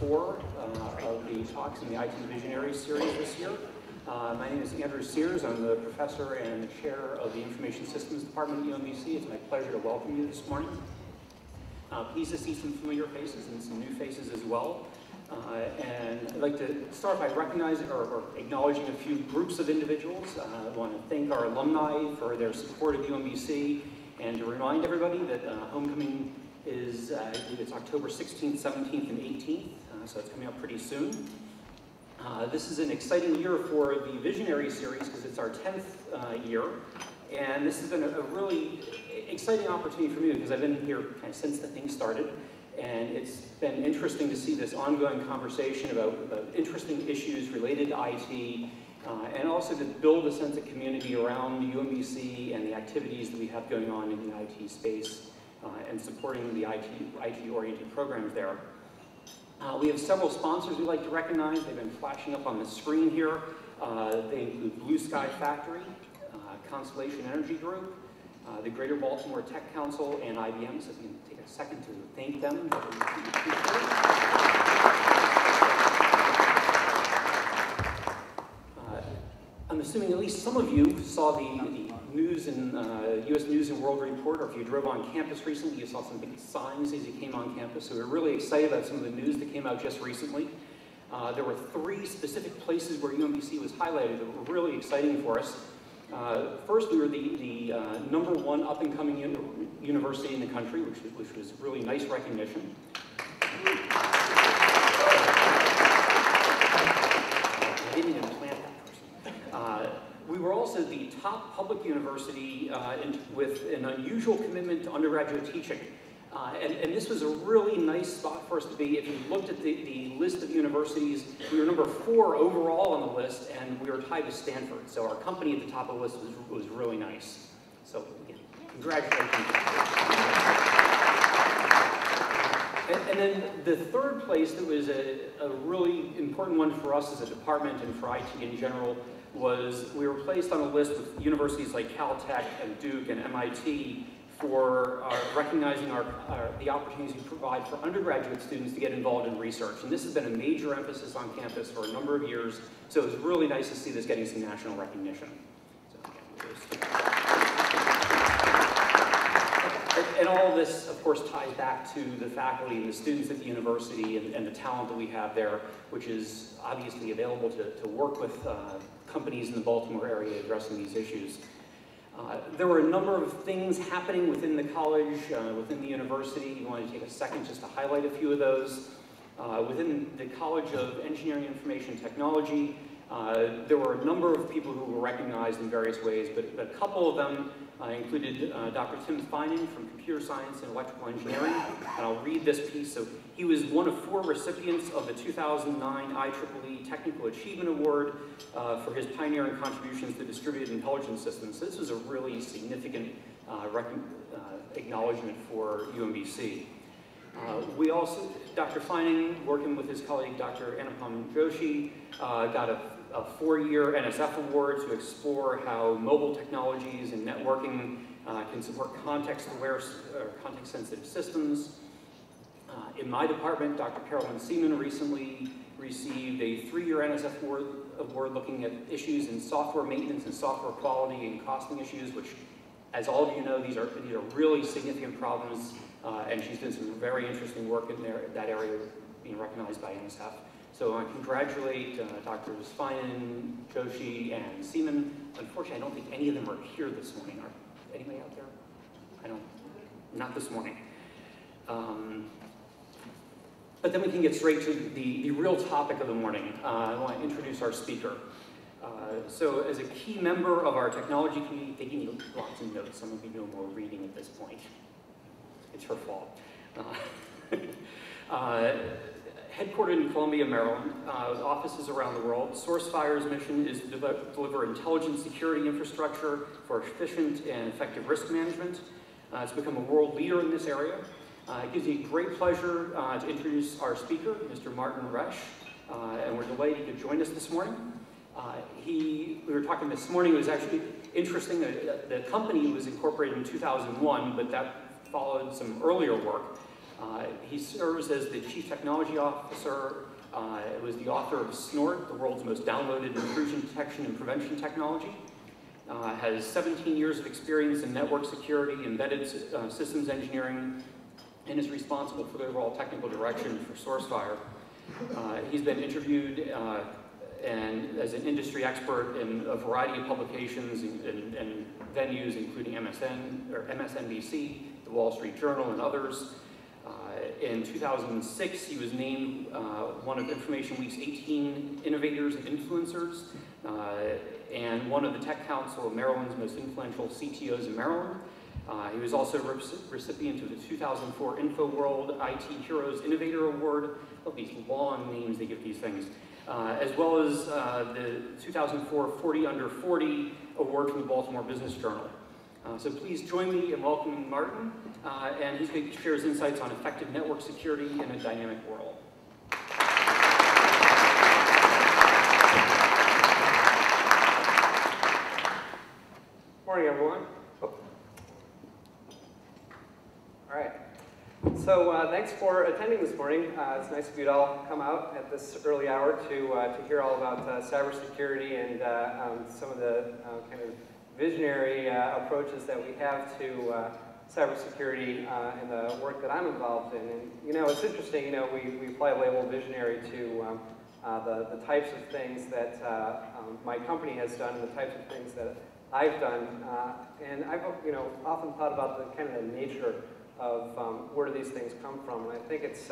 4 of the talks in the IT Visionaries series this year. My name is Andrew Sears. I'm the professor and the chair of the Information Systems Department at UMBC. It's my pleasure to welcome you this morning. Pleased to see some familiar faces and some new faces as well. And I'd like to start by recognizing or acknowledging a few groups of individuals. I want to thank our alumni for their support of UMBC, and to remind everybody that homecoming is it's October 16th, 17th, and 18th, so it's coming up pretty soon. This is an exciting year for the Visionary series because it's our 10th year, and this has been a really exciting opportunity for me because I've been here kind of since the thing started. And it's been interesting to see this ongoing conversation about interesting issues related to IT, and also to build a sense of community around UMBC and the activities that we have going on in the IT space, and supporting the IT-oriented programs there. We have several sponsors we'd like to recognize. They've been flashing up on the screen here. They include Blue Sky Factory, Constellation Energy Group, the Greater Baltimore Tech Council, and IBM. So if you can take a second to thank them. I'm assuming at least some of you saw the news in U.S. News and World Report, or if you drove on campus recently, you saw some big signs as you came on campus. So we're really excited about some of the news that came out just recently. There were 3 specific places where UMBC was highlighted that were really exciting for us. First, we were the #1 up-and-coming university in the country, which was really nice recognition. I didn't even plant that person. We were also the top public university with an unusual commitment to undergraduate teaching. And this was a really nice spot for us to be. If you looked at the list of universities, we were #4 overall on the list, and we were tied with Stanford. So our company at the top of the list was really nice. So again, congratulations. And then the third place that was a really important one for us as a department and for IT in general was we were placed on a list with universities like Caltech and Duke and MIT for recognizing the opportunities we provide for undergraduate students to get involved in research. And this has been a major emphasis on campus for a number of years, so it was really nice to see this getting some national recognition. And all of this, of course, ties back to the faculty and the students at the university and the talent that we have there, which is obviously available to work with companies in the Baltimore area addressing these issues. There were a number of things happening within the college, within the university. I wanted to take a second just to highlight a few of those. Within the College of Engineering and Information Technology, there were a number of people who were recognized in various ways, but a couple of them included Dr. Tim Finan from Computer Science and Electrical Engineering, and I'll read this piece. So he was one of 4 recipients of the 2009 IEEE Technical Achievement Award for his pioneering contributions to distributed intelligence systems. So this was a really significant acknowledgement for UMBC. We also, Dr. Finan, working with his colleague Dr. Anupam Joshi, got a 4-year NSF award to explore how mobile technologies and networking can support context-aware or context-sensitive systems. In my department, Dr. Carolyn Seaman recently received a 3-year NSF award looking at issues in software maintenance and software quality and costing issues, which, as all of you know, these are really significant problems, and she's done some very interesting work in that area, being recognized by NSF. So I congratulate Drs. Finan, Joshi, and Seaman. Unfortunately, I don't think any of them are here this morning. Are anybody out there? Not this morning. But then we can get straight to the real topic of the morning. I want to introduce our speaker. So as a key member of our technology community, they give me lots of notes. Some of you know more reading at this point. It's her fault. Headquartered in Columbia, Maryland, with offices around the world, SourceFire's mission is to deliver intelligent security infrastructure for efficient and effective risk management. It's become a world leader in this area. It gives me great pleasure to introduce our speaker, Mr. Martin Roesch, and we're delighted he could join us this morning. We were talking this morning, it was actually interesting that the company was incorporated in 2001, but that followed some earlier work. He serves as the Chief Technology Officer, was the author of Snort, the world's most downloaded intrusion detection and prevention technology. Has 17 years of experience in network security, embedded systems engineering, and is responsible for the overall technical direction for SourceFire. He's been interviewed and as an industry expert in a variety of publications and venues, including MSNBC, the Wall Street Journal, and others. In 2006, he was named one of Information Week's 18 innovators and influencers, and one of the Tech Council of Maryland's most influential CTOs in Maryland. He was also a recipient of the 2004 InfoWorld IT Heroes Innovator Award. Oh, these long names they give these things. As well as the 2004 40 Under 40 Award from the Baltimore Business Journal. So please join me in welcoming Martin, and he's going to share his insights on effective network security in a dynamic world. Morning, everyone. Oh. All right. So thanks for attending this morning. It's nice of you to all come out at this early hour to hear all about cybersecurity and some of the kind of visionary approaches that we have to cybersecurity and the work that I'm involved in. And you know, it's interesting. You know, we apply the label visionary to the types of things that my company has done, and the types of things that I've done. And I've often thought about the kind of the nature of where do these things come from. And I think it's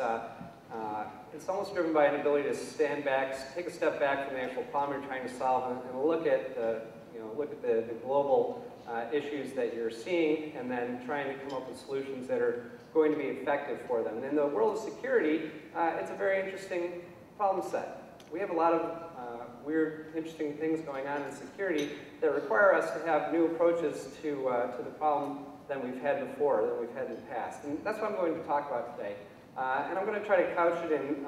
almost driven by an ability to stand back, take a step back from the actual problem you're trying to solve, and look at the global issues that you're seeing, and then trying to come up with solutions that are going to be effective for them. And in the world of security, it's a very interesting problem set. We have a lot of weird, interesting things going on in security that require us to have new approaches to the problem than we've had before, than we've had in the past. And that's what I'm going to talk about today. And I'm going to try to couch it in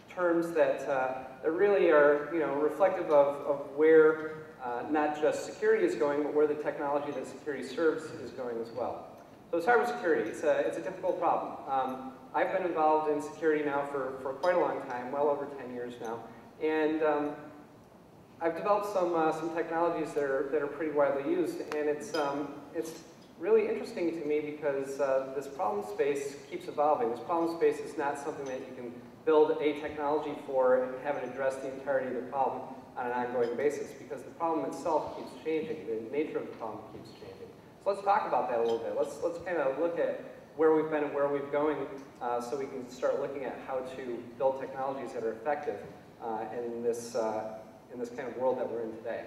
terms that really are reflective of where not just security is going, but where the technology that security serves is going as well. So cybersecurity, it's a difficult problem. I've been involved in security now for quite a long time, well over 10 years now. And I've developed some technologies that are pretty widely used, and it's really interesting to me because this problem space keeps evolving. This problem space is not something that you can build a technology for and have it address the entirety of the problem on an ongoing basis, because the problem itself keeps changing. The nature of the problem keeps changing. So let's talk about that a little bit. Let's kind of look at where we've been and where we're going, so we can start looking at how to build technologies that are effective in this kind of world that we're in today.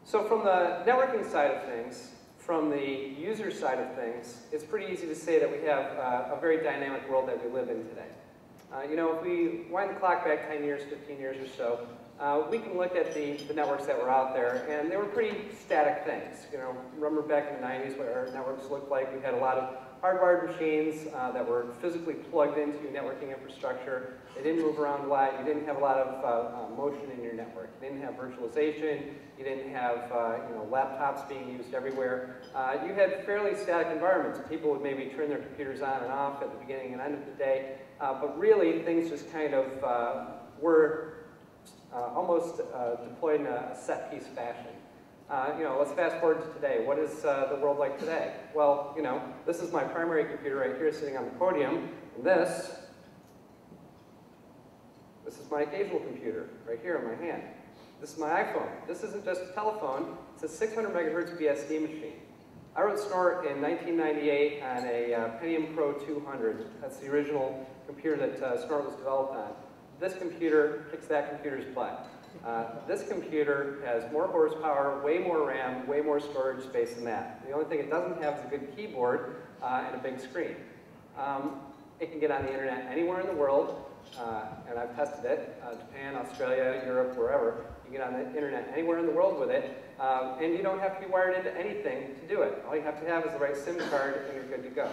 So from the networking side of things, from the user side of things, it's pretty easy to say that we have a very dynamic world that we live in today. If we wind the clock back 10 years, 15 years or so, we can look at the networks that were out there, and they were pretty static things. Remember back in the 90s what our networks looked like? We had a lot of hardwired machines that were physically plugged into networking infrastructure. They didn't move around a lot. You didn't have a lot of motion in your network. You didn't have virtualization. You didn't have laptops being used everywhere. You had fairly static environments. People would maybe turn their computers on and off at the beginning and end of the day, but really things just kind of were almost deployed in a set-piece fashion. Let's fast forward to today. What is the world like today? Well, this is my primary computer right here sitting on the podium, and this is my occasional computer right here in my hand. This is my iPhone. This isn't just a telephone, it's a 600 megahertz BSD machine. I wrote Snort in 1998 on a Pentium Pro 200. That's the original computer that Snort was developed on. This computer kicks that computer's butt. This computer has more horsepower, way more RAM, way more storage space than that. The only thing it doesn't have is a good keyboard and a big screen. It can get on the internet anywhere in the world, and I've tested it, Japan, Australia, Europe, wherever. You can get on the internet anywhere in the world with it, and you don't have to be wired into anything to do it. All you have to have is the right SIM card, and you're good to go.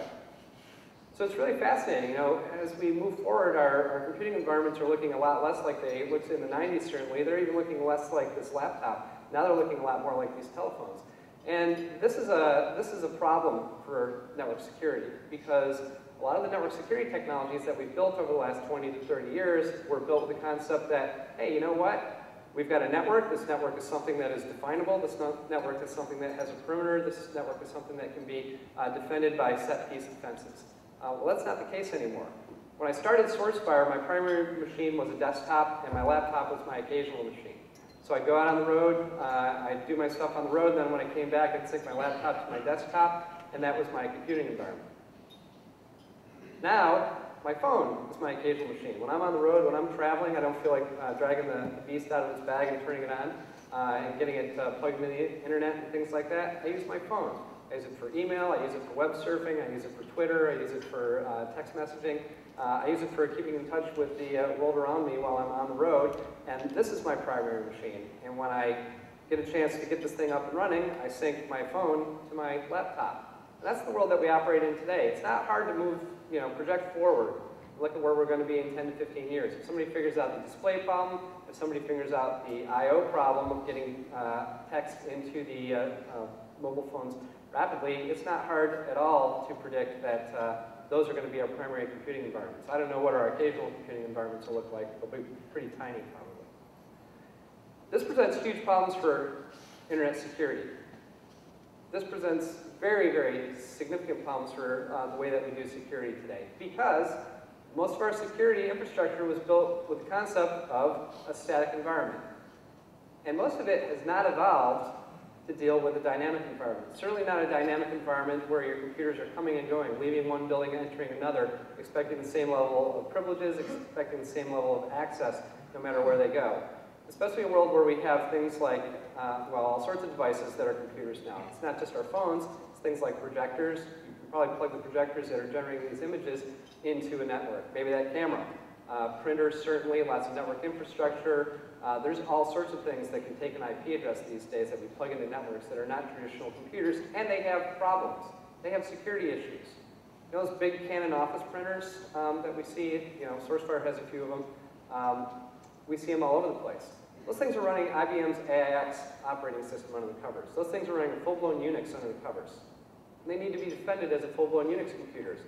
So it's really fascinating. As we move forward, our computing environments are looking a lot less like they looked in the 90s, certainly. They're even looking less like this laptop. Now they're looking a lot more like these telephones. And this is a problem for network security, because a lot of the network security technologies that we've built over the last 20 to 30 years were built with the concept that, hey, you know what? We've got a network. This network is something that is definable. This network is something that has a perimeter. This network is something that can be defended by set piece defenses. Well, that's not the case anymore. When I started SourceFire, my primary machine was a desktop, and my laptop was my occasional machine. So I'd go out on the road, I'd do my stuff on the road, and then when I came back, I'd sync my laptop to my desktop, and that was my computing environment. Now, my phone is my occasional machine. When I'm on the road, when I'm traveling, I don't feel like dragging the beast out of its bag and turning it on and getting it plugged into the internet and things like that. I use my phone. I use it for email, I use it for web surfing, I use it for Twitter, I use it for text messaging. I use it for keeping in touch with the world around me while I'm on the road. And this is my primary machine. And when I get a chance to get this thing up and running, I sync my phone to my laptop. And that's the world that we operate in today. It's not hard to move, project forward. Look at where we're going to be in 10 to 15 years. If somebody figures out the display problem, if somebody figures out the I/O problem of getting text into the mobile phones rapidly, it's not hard at all to predict that those are going to be our primary computing environments. I don't know what our occasional computing environments will look like. They'll be pretty tiny, probably. This presents huge problems for internet security. This presents very, very significant problems for the way that we do security today, because most of our security infrastructure was built with the concept of a static environment. And most of it has not evolved to deal with a dynamic environment. Certainly not a dynamic environment where your computers are coming and going, leaving one building and entering another, expecting the same level of privileges, expecting the same level of access, no matter where they go. Especially in a world where we have things like, all sorts of devices that are computers now. It's not just our phones, it's things like projectors. You can probably plug the projectors that are generating these images into a network. Maybe that camera. Printers, certainly, lots of network infrastructure. There's all sorts of things that can take an IP address these days that we plug into networks that are not traditional computers, and they have problems. They have security issues. Those big Canon office printers that we see, SourceFire has a few of them. We see them all over the place. Those things are running IBM's AIX operating system under the covers. Those things are running full-blown Unix under the covers. And they need to be defended as a full-blown Unix computers,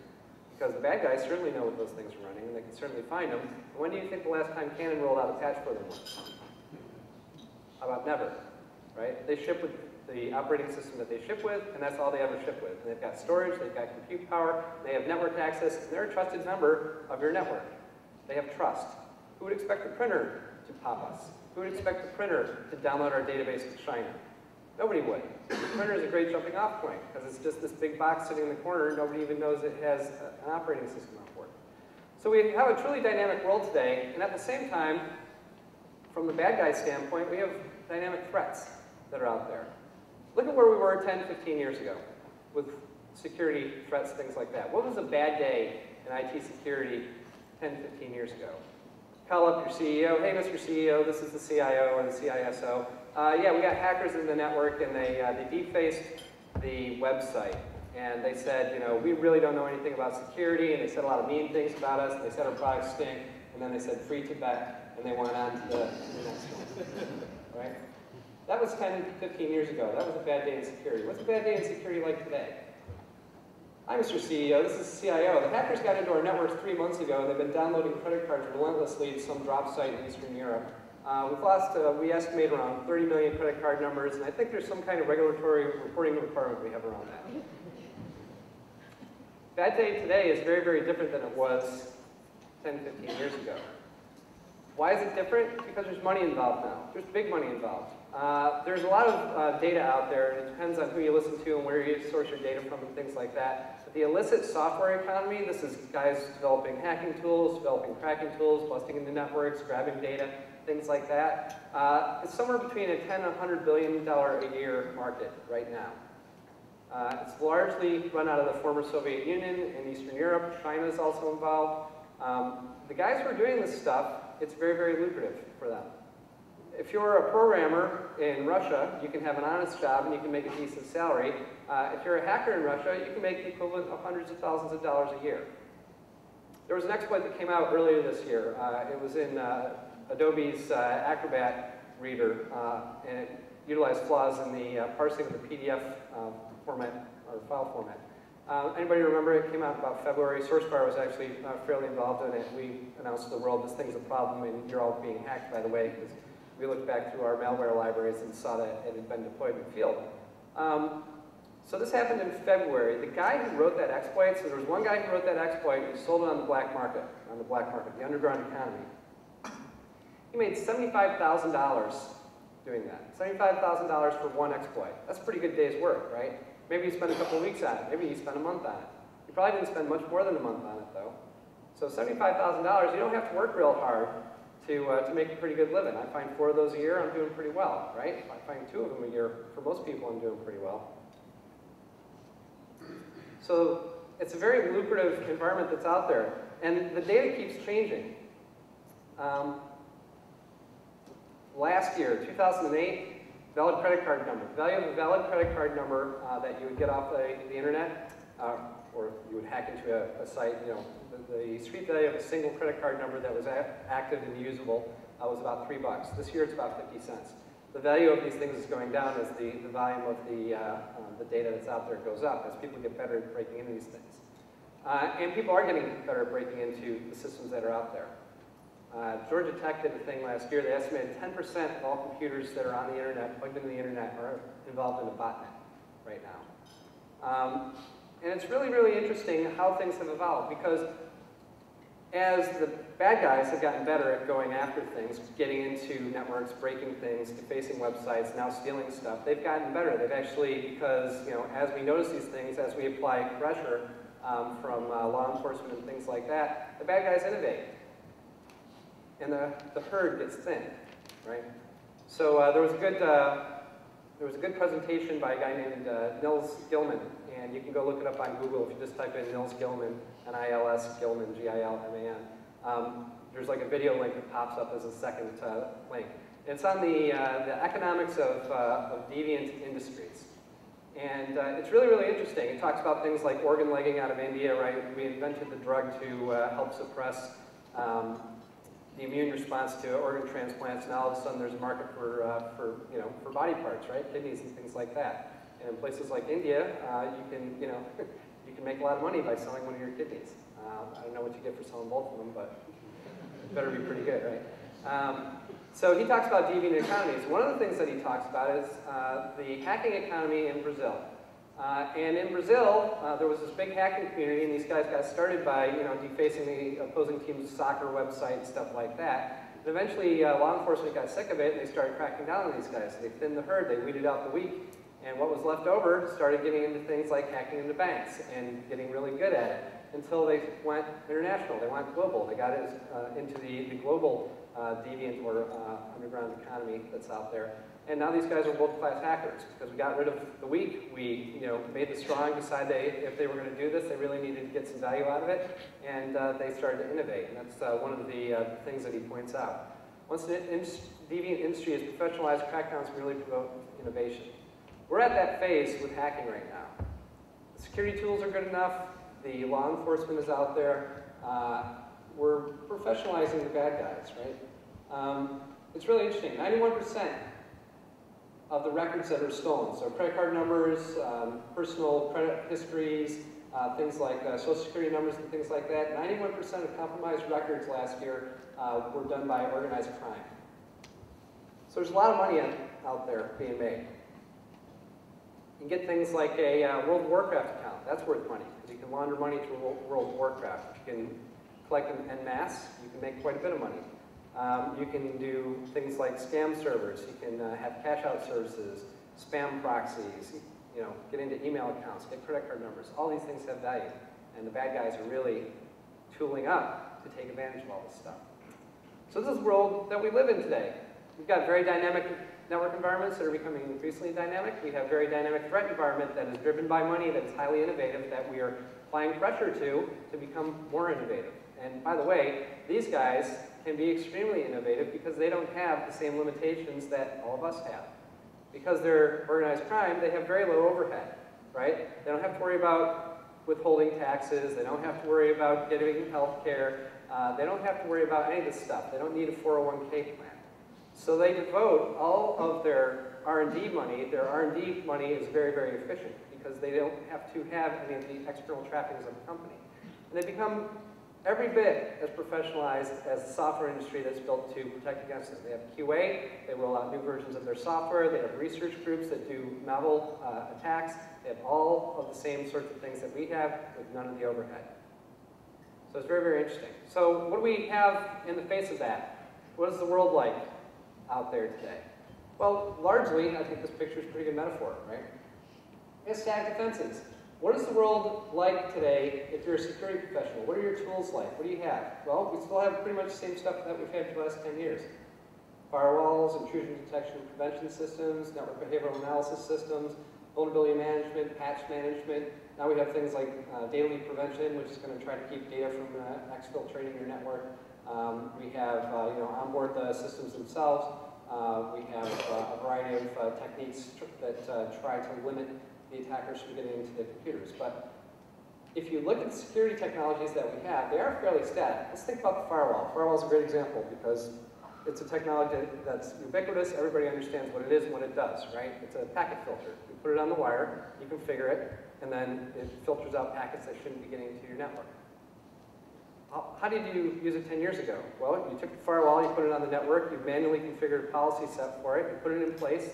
because the bad guys certainly know what those things are running, and they can certainly find them. And when do you think the last time Canon rolled out a patch for them was? How about never, right? They ship with the operating system that they ship with, and that's all they ever ship with. And they've got storage, they've got compute power, they have network access, and they're a trusted member of your network. They have trust. Who would expect the printer to pop us? Who would expect the printer to download our database to China? Nobody would. The printer is a great jumping off point, because it's just this big box sitting in the corner. Nobody even knows it has an operating system on board. So we have a truly dynamic world today, and at the same time, from the bad guy standpoint, we have dynamic threats that are out there. Look at where we were 10, 15 years ago with security threats, things like that. What was a bad day in IT security 10, 15 years ago? Call up your CEO. Hey, Mr. CEO, this is the CIO or the CISO. Yeah, we got hackers in the network, and they defaced the website. And they said, we really don't know anything about security, and they said a lot of mean things about us, and they said our products stink, and then they said free Tibet, and they went on to the next one, right? That was 10, 15 years ago. That was a bad day in security. What's a bad day in security like today? Hi, Mr. CEO, this is the CIO. The hackers got into our networks 3 months ago, and they've been downloading credit cards relentlessly to some drop site in Eastern Europe. We've lost, we estimate around 30 million credit card numbers, and I think there's some kind of regulatory reporting requirement we have around that. Bad day today is very, very different than it was 10, 15 years ago. Why is it different? Because there's money involved now. There's big money involved. There's a lot of data out there, and it depends on who you listen to and where you source your data from and things like that. But the illicit software economy, this is guys developing hacking tools, developing cracking tools, busting into networks, grabbing data, things like that. It's somewhere between a $10 and $100 billion a year market right now. It's largely run out of the former Soviet Union and Eastern Europe. China is also involved. The guys who are doing this stuff, it's very, very lucrative for them. If you're a programmer in Russia, you can have an honest job and you can make a decent salary. If you're a hacker in Russia, you can make the equivalent of hundreds of thousands of dollars a year. There was an exploit that came out earlier this year. It was in Adobe's Acrobat reader, and utilize flaws in the parsing of the PDF format or file format. Anybody remember it came out about February? SourceBar was actually fairly involved in it. We announced to the world this thing's a problem and you're all being hacked, by the way, because we looked back through our malware libraries and saw that it had been deployed in the field. So this happened in February. The guy who wrote that exploit, so there was one guy who wrote that exploit who sold it on the black market, the underground economy. He made $75,000 doing that. $75,000 for one exploit. That's a pretty good day's work, right? Maybe you spent a couple of weeks on it. Maybe you spent a month on it. You probably didn't spend much more than a month on it, though. So $75,000, you don't have to work real hard to make a pretty good living. I find 4 of those a year, I'm doing pretty well, right? If I find 2 of them a year, for most people, I'm doing pretty well. So it's a very lucrative environment that's out there. And the data keeps changing. Last year, 2008, valid credit card number. The value of a valid credit card number that you would get off the internet, or you would hack into a site, you know, the street value of a single credit card number that was active and usable was about $3. This year it's about 50 cents. The value of these things is going down as the volume of the data that's out there goes up, as people get better at breaking into these things. And people are getting better at breaking into the systems that are out there. Georgia Tech did a thing last year. They estimated 10% of all computers that are on the internet, plugged into the internet, are involved in a botnet right now. And it's really, really interesting how things have evolved, because as the bad guys have gotten better at going after things, getting into networks, breaking things, defacing websites, now stealing stuff, they've gotten better. They've actually, because, you know, as we notice these things, as we apply pressure from law enforcement and things like that, the bad guys innovate. And the herd gets thin, right? So there was a good presentation by a guy named Nils Gilman, and you can go look it up on Google if you just type in Nils Gilman, N-I-L-S, Gilman, G-I-L-M-A-N. There's like a video link that pops up as a second link. And it's on the economics of deviant industries. And it's really, really interesting. It talks about things like organ legging out of India, right? We invented the drug to help suppress the immune response to organ transplants. Now all of a sudden there's a market for body parts, right? Kidneys and things like that. And in places like India, you can make a lot of money by selling one of your kidneys. I don't know what you get for selling both of them, but it better be pretty good, right? So he talks about deviant economies. One of the things that he talks about is the hacking economy in Brazil. And in Brazil, there was this big hacking community, and these guys got started by defacing the opposing team's soccer website and stuff like that. And eventually, law enforcement got sick of it, and they started cracking down on these guys. They thinned the herd, they weeded out the weak, and what was left over started getting into things like hacking into banks and getting really good at it, until they went international, they went global. They got into the global deviant or underground economy that's out there. And now these guys are world-class hackers because we got rid of the weak. We made the strong decide if they were going to do this, they really needed to get some value out of it, and they started to innovate. And that's one of the things that he points out. Once the deviant industry is professionalized, crackdowns really promote innovation. We're at that phase with hacking right now. The security tools are good enough. The law enforcement is out there. We're professionalizing the bad guys, right? It's really interesting. 91% of the records that are stolen, so credit card numbers, personal credit histories, things like social security numbers and things like that, 91% of compromised records last year were done by organized crime. So there's a lot of money out there being made. You can get things like a World of Warcraft account. That's worth money, because you can launder money through World of Warcraft. You can collect them en masse. You can make quite a bit of money. You can do things like scam servers. You can have cash-out services, spam proxies, get into email accounts, get credit card numbers. All these things have value, and the bad guys are really tooling up to take advantage of all this stuff. So this is the world that we live in today. We've got very dynamic network environments that are becoming increasingly dynamic. We have very dynamic threat environment that is driven by money, that is highly innovative, that we are applying pressure to become more innovative. And by the way, these guys can be extremely innovative because they don't have the same limitations that all of us have. Because they're organized crime, they have very low overhead, right? They don't have to worry about withholding taxes. They don't have to worry about getting health care. They don't have to worry about any of this stuff. They don't need a 401k plan. So they devote all of their R&D money. Their R&D money is very, very efficient because they don't have to have any of the external trappings of the company. And they become every bit as professionalized as the software industry that's built to protect against it. They have QA, they roll out new versions of their software, they have research groups that do novel attacks. They have all of the same sorts of things that we have with none of the overhead. So it's very, very interesting. So what do we have in the face of that? What is the world like out there today? Well, largely, I think this picture is a pretty good metaphor, right? We have static defenses. What is the world like today if you're a security professional? What are your tools like? What do you have? Well, we still have pretty much the same stuff that we've had for the last 10 years. Firewalls, intrusion detection and prevention systems, network behavioral analysis systems, vulnerability management, patch management. Now we have things like daily prevention, which is going to try to keep data from exfiltrating your network. We have, onboard the systems themselves. We have a variety of techniques that try to limit the attackers from getting into the computers. But if you look at the security technologies that we have, they are fairly static. Let's think about the firewall. Firewall is a great example because it's a technology that's ubiquitous. Everybody understands what it is and what it does, right? It's a packet filter. You put it on the wire, you configure it, and then it filters out packets that shouldn't be getting into your network. How did you use it 10 years ago? Well, you took the firewall, you put it on the network, you manually configured a policy set for it, you put it in place,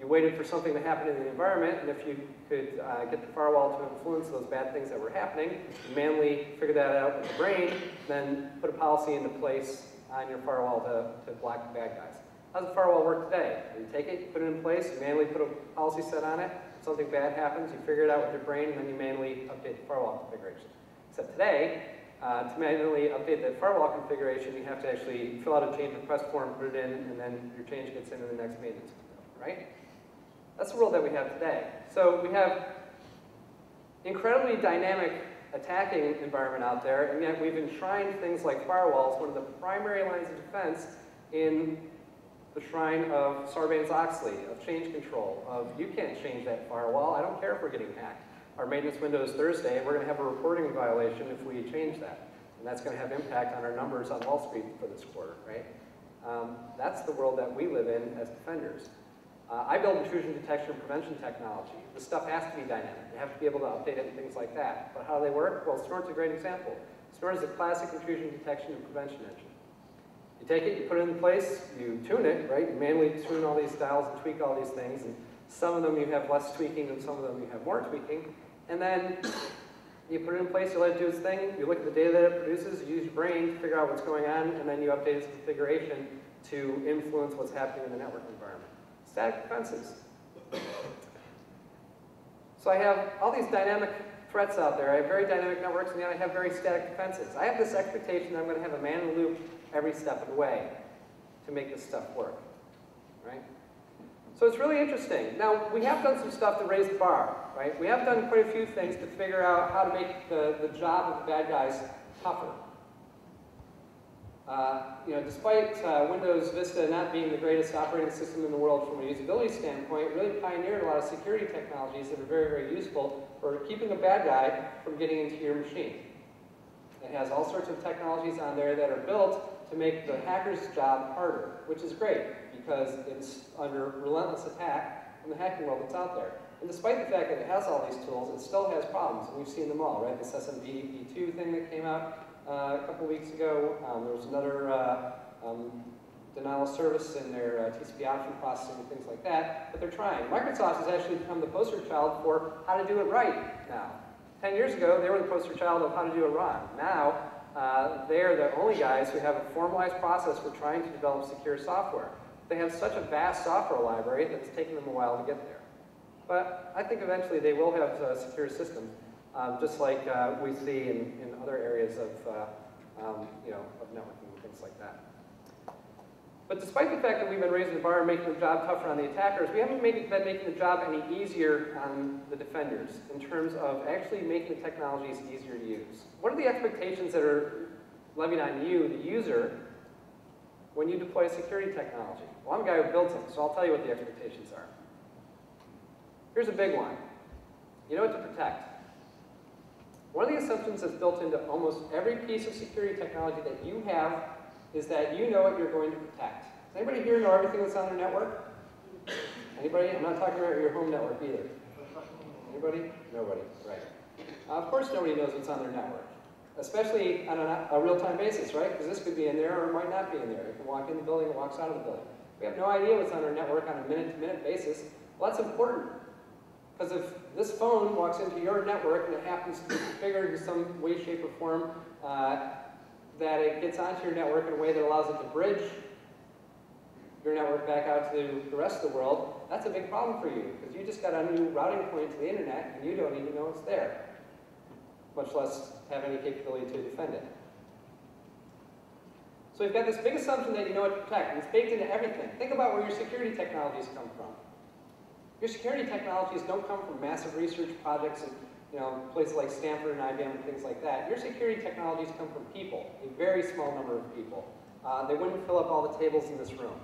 you waited for something to happen in the environment, and if you could get the firewall to influence those bad things that were happening, you manually figure that out with the brain, then put a policy into place on your firewall to block the bad guys. How does the firewall work today? You take it, you put it in place, you manually put a policy set on it, something bad happens, you figure it out with your brain, and then you manually update the firewall configuration. Except today, to manually update that firewall configuration, you have to actually fill out a change request form, put it in, and then your change gets into the next maintenance window, right? That's the world that we have today. So we have incredibly dynamic attacking environment out there, and yet we've enshrined things like firewalls, one of the primary lines of defense, in the shrine of Sarbanes-Oxley, of change control, of you can't change that firewall, I don't care if we're getting hacked. Our maintenance window is Thursday, and we're going to have a reporting violation if we change that. And that's going to have impact on our numbers on Wall Street for this quarter, right? That's the world that we live in as defenders. I build intrusion detection and prevention technology. This stuff has to be dynamic. You have to be able to update it and things like that. But how do they work? Well, Snort's a great example. Snort is a classic intrusion detection and prevention engine. You take it, you put it in place, you tune it, right? You manually tune all these dials and tweak all these things. And some of them you have less tweaking, and some of them you have more tweaking. And then you put it in place, you let it do its thing, you look at the data that it produces, you use your brain to figure out what's going on, and then you update its configuration to influence what's happening in the network environment. Static defenses. So I have all these dynamic threats out there. I have very dynamic networks, and yet I have very static defenses. I have this expectation that I'm going to have a man in the loop every step of the way to make this stuff work, right? So it's really interesting. Now, we have done some stuff to raise the bar, right? We have done quite a few things to figure out how to make the job of the bad guys tougher. Despite Windows Vista not being the greatest operating system in the world from a usability standpoint, it really pioneered a lot of security technologies that are very, very useful for keeping a bad guy from getting into your machine. It has all sorts of technologies on there that are built to make the hacker's job harder, which is great because it's under relentless attack from the hacking world that's out there. And despite the fact that it has all these tools, it still has problems, and we've seen them all, right? This SMB-V2 thing that came out a couple weeks ago. There was another denial of service in their TCP option processing and things like that, but they're trying. Microsoft has actually become the poster child for how to do it right now. 10 years ago, they were the poster child of how to do it wrong. Now, they're the only guys who have a formalized process for trying to develop secure software. They have such a vast software library that it's taken them a while to get there. But I think eventually they will have secure systems, just like we see in other areas of, of networking and things like that. But despite the fact that we've been raising the bar and making the job tougher on the attackers, we haven't been making the job any easier on the defenders in terms of actually making the technologies easier to use. What are the expectations that are levied on you, the user, when you deploy security technology? Well, I'm a guy who builds them, so I'll tell you what the expectations are. Here's a big one. You know what to protect. One of the assumptions that's built into almost every piece of security technology that you have is that you know what you're going to protect. Anybody here know everything that's on their network? Anybody? I'm not talking about your home network either. Anybody? Nobody. Right. Of course nobody knows what's on their network, especially on a real-time basis, right? Because this could be in there or it might not be in there. It can walk in the building and walks out of the building. We have no idea what's on our network on a minute-to-minute basis. Well, that's important. Because if this phone walks into your network and it happens to be configured in some way, shape, or form that it gets onto your network in a way that allows it to bridge your network back out to the rest of the world, that's a big problem for you. Because you just got a new routing point to the internet and you don't even know it's there, much less have any capability to defend it. So we've got this big assumption that you know what to protect, and it's baked into everything. Think about where your security technologies come from. Your security technologies don't come from massive research projects in places like Stanford and IBM and things like that. Your security technologies come from people, a very small number of people. They wouldn't fill up all the tables in this room.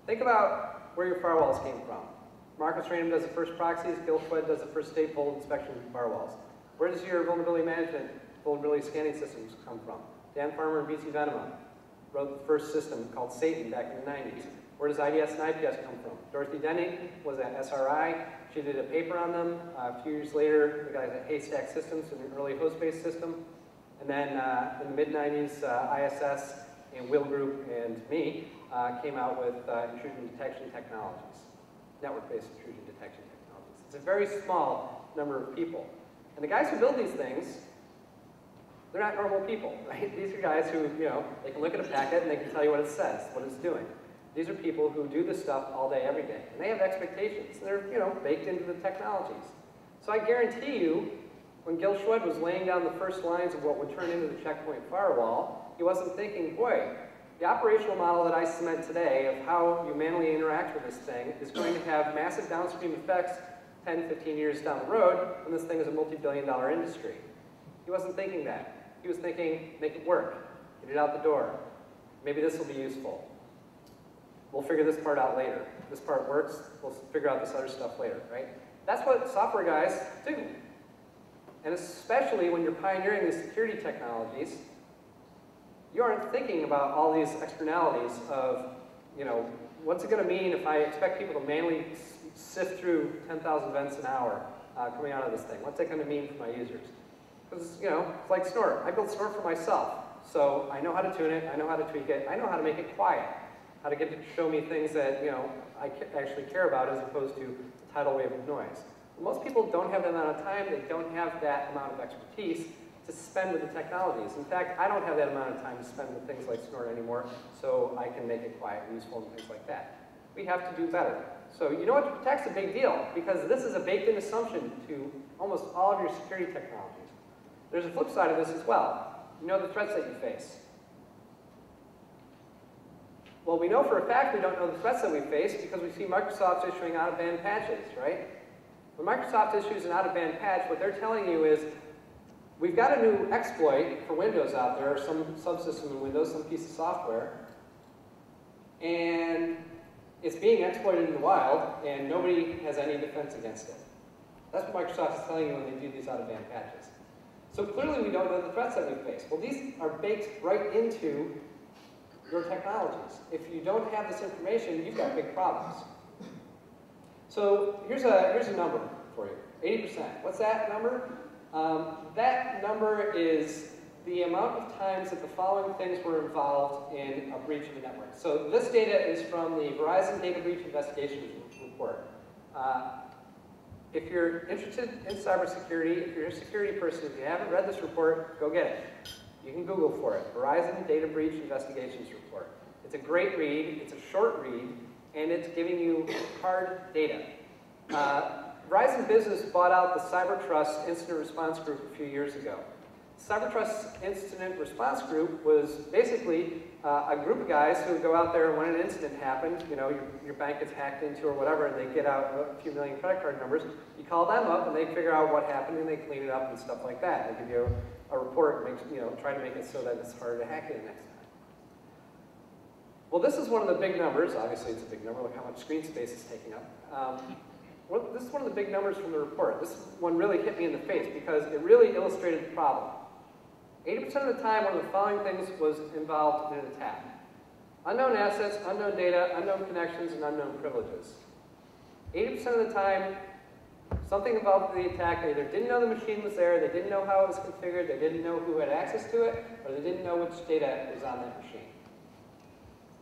Think about where your firewalls came from. Marcus Random does the first proxies, Gil Schwed does the first stateful inspection firewalls. Where does your vulnerability management, vulnerability scanning systems come from? Dan Farmer and BC Venema wrote the first system called Satan back in the 90s. Where does IDS and IPS come from? Dorothy Denning was at SRI. She did a paper on them. A few years later, the guys at Haystack Systems did an early host-based system. And then in the mid-90s, ISS and Will Group and me came out with intrusion detection technologies, network-based intrusion detection technologies. It's a very small number of people. And the guys who build these things, they're not normal people, right? These are guys who, they can look at a packet and they can tell you what it says, what it's doing. These are people who do this stuff all day, every day. And they have expectations. And they're, baked into the technologies. So I guarantee you, when Gil Schwed was laying down the first lines of what would turn into the checkpoint firewall, he wasn't thinking, boy, the operational model that I cement today of how you manually interact with this thing is going to have massive downstream effects 10, 15 years down the road when this thing is a multi-billion-dollar industry. He wasn't thinking that. He was thinking, make it work, get it out the door. Maybe this will be useful. We'll figure this part out later. This part works, we'll figure out this other stuff later, right? That's what software guys do. And especially when you're pioneering these security technologies, you aren't thinking about all these externalities of, what's it going to mean if I expect people to manually sift through 10,000 events an hour coming out of this thing? What's that going to mean for my users? Because, it's like Snort. I built Snort for myself. So I know how to tune it, I know how to tweak it, I know how to make it quiet, how to get it to show me things that, I actually care about as opposed to a tidal wave of noise. But most people don't have that amount of time, they don't have that amount of expertise to spend with the technologies. In fact, I don't have that amount of time to spend with things like Snort anymore, so I can make it quiet and useful and things like that. We have to do better. So you know what to protect's a big deal, because this is a baked-in assumption to almost all of your security technologies. There's a flip side of this as well. You know the threats that you face. Well, we know for a fact we don't know the threats that we face because we see Microsoft issuing out-of-band patches, right? When Microsoft issues an out-of-band patch, what they're telling you is, we've got a new exploit for Windows out there, or some subsystem in Windows, some piece of software, and it's being exploited in the wild, and nobody has any defense against it. That's what Microsoft is telling you when they do these out-of-band patches. So clearly we don't know the threats that we face. Well, these are baked right into your technologies. If you don't have this information, you've got big problems. So here's a number for you, 80%. What's that number? That number is the amount of times that the following things were involved in a breach of a network. So this data is from the Verizon Data Breach Investigations Report. If you're interested in cybersecurity, if you're a security person, if you haven't read this report, go get it. You can Google for it, Verizon Data Breach Investigations Report. It's a great read, it's a short read, and it's giving you hard data. Verizon Business bought out the CyberTrust Incident Response Group a few years ago. CyberTrust Incident Response Group was basically a group of guys who would go out there and when an incident happened, your bank gets hacked into or whatever, and they get out a few million credit card numbers, you call them up and they figure out what happened and they clean it up and stuff like that. They give you a report, try to make it so that it's harder to hack you the next time. Well, this is one of the big numbers. Obviously, it's a big number. Look how much screen space it's taking up. This is one of the big numbers from the report. This one really hit me in the face because it really illustrated the problem. 80% of the time, one of the following things was involved in an attack. Unknown assets, unknown data, unknown connections, and unknown privileges. 80% of the time, something about the attack, they either didn't know the machine was there, they didn't know how it was configured, they didn't know who had access to it, or they didn't know which data was on that machine.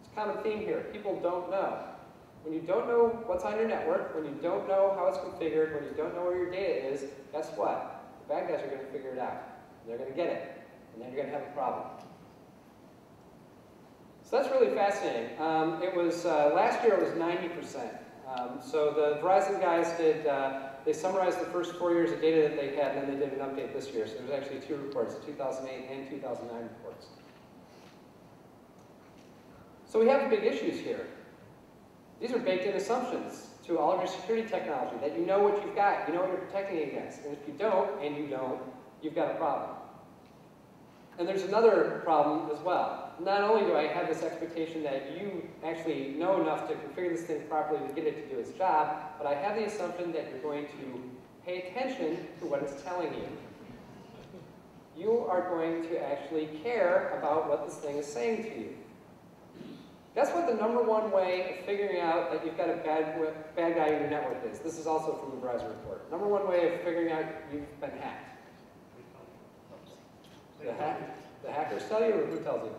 It's a common theme here. People don't know. When you don't know what's on your network, when you don't know how it's configured, when you don't know where your data is, guess what? The bad guys are going to figure it out. They're going to get it. And then you're going to have a problem. So that's really fascinating. It was, last year it was 90%. So the Verizon guys did, they summarized the first 4 years of data that they had, and then they did an update this year. So there's actually 2 reports, 2008 and 2009 reports. So we have big issues here. These are baked-in assumptions to all of your security technology, that you know what you've got, you know what you're protecting against. And if you don't, you've got a problem. And there's another problem as well. Not only do I have this expectation that you actually know enough to configure this thing properly to get it to do its job, but I have the assumption that you're going to pay attention to what it's telling you. You are going to actually care about what this thing is saying to you. Guess what the #1 way of figuring out that you've got a bad guy in your network is? This is also from the browser report. #1 way of figuring out you've been hacked. The hackers tell you, or who tells you?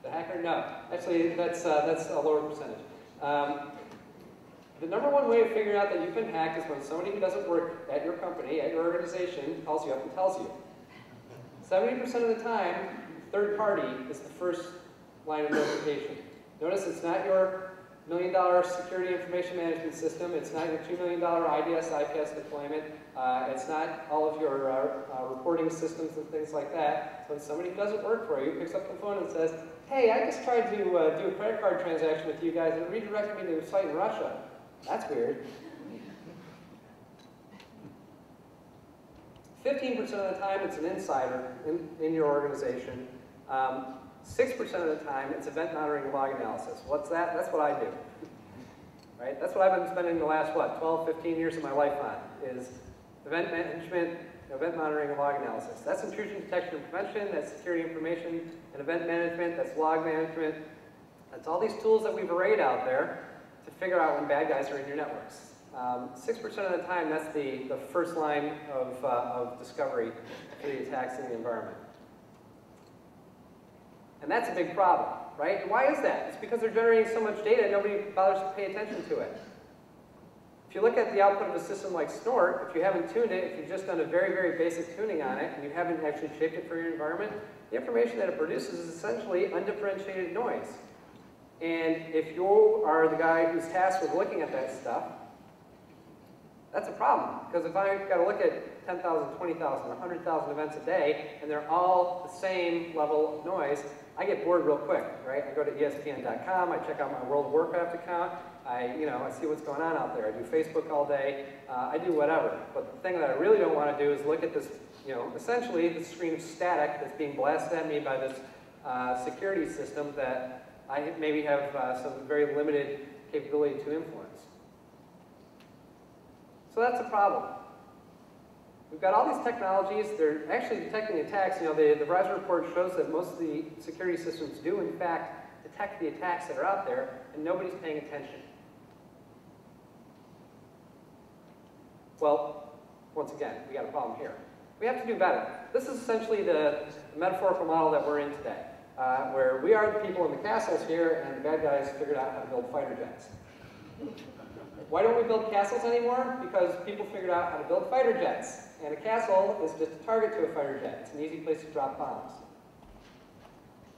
The hacker? No. Actually, that's a lower percentage. The #1 way of figuring out that you've been hacked is when somebody who doesn't work at your company, at your organization, calls you up and tells you. 70% of the time, third party is the first line of notification. Notice it's not your $1 million security information management system. It's not your $2 million IDS, IPS deployment. It's not all of your reporting systems and things like that. So when somebody who doesn't work for you picks up the phone and says, hey, I just tried to do a credit card transaction with you guys and it redirected me to a site in Russia. That's weird. 15% of the time, it's an insider in your organization. 6% of the time, it's event monitoring and log analysis. What's that? That's what I do. Right? That's what I've been spending the last, 12, 15 years of my life on, is event management, event monitoring, and log analysis. That's intrusion detection and prevention, that's security information and event management, that's log management. That's all these tools that we've arrayed out there to figure out when bad guys are in your networks. 6% of the time, that's the first line of discovery for the attacks in the environment. And that's a big problem, right? And why is that? It's because they're generating so much data, nobody bothers to pay attention to it. If you look at the output of a system like Snort, if you haven't tuned it, if you've just done a very, very basic tuning on it, and you haven't actually shaped it for your environment, the information that it produces is essentially undifferentiated noise. And if you are the guy who's tasked with looking at that stuff, that's a problem. Because if I've got to look at 10,000, 20,000, 100,000 events a day, and they're all the same level of noise, I get bored real quick, right? I go to ESPN.com, I check out my World of Warcraft account, I see what's going on out there. I do Facebook all day, I do whatever. But the thing that I really don't want to do is look at this, essentially the screen of static that's being blasted at me by this security system that I maybe have some very limited capability to influence. So that's a problem. We've got all these technologies, they're actually detecting attacks. The browser report shows that most of the security systems do, in fact, detect the attacks that are out there, and nobody's paying attention. Well, once again, we got a problem here. We have to do better. This is essentially the metaphorical model that we're in today, where we are the people in the castles here, and the bad guys figured out how to build fighter jets. Why don't we build castles anymore? Because people figured out how to build fighter jets. And a castle is just a target to a fighter jet. It's an easy place to drop bombs.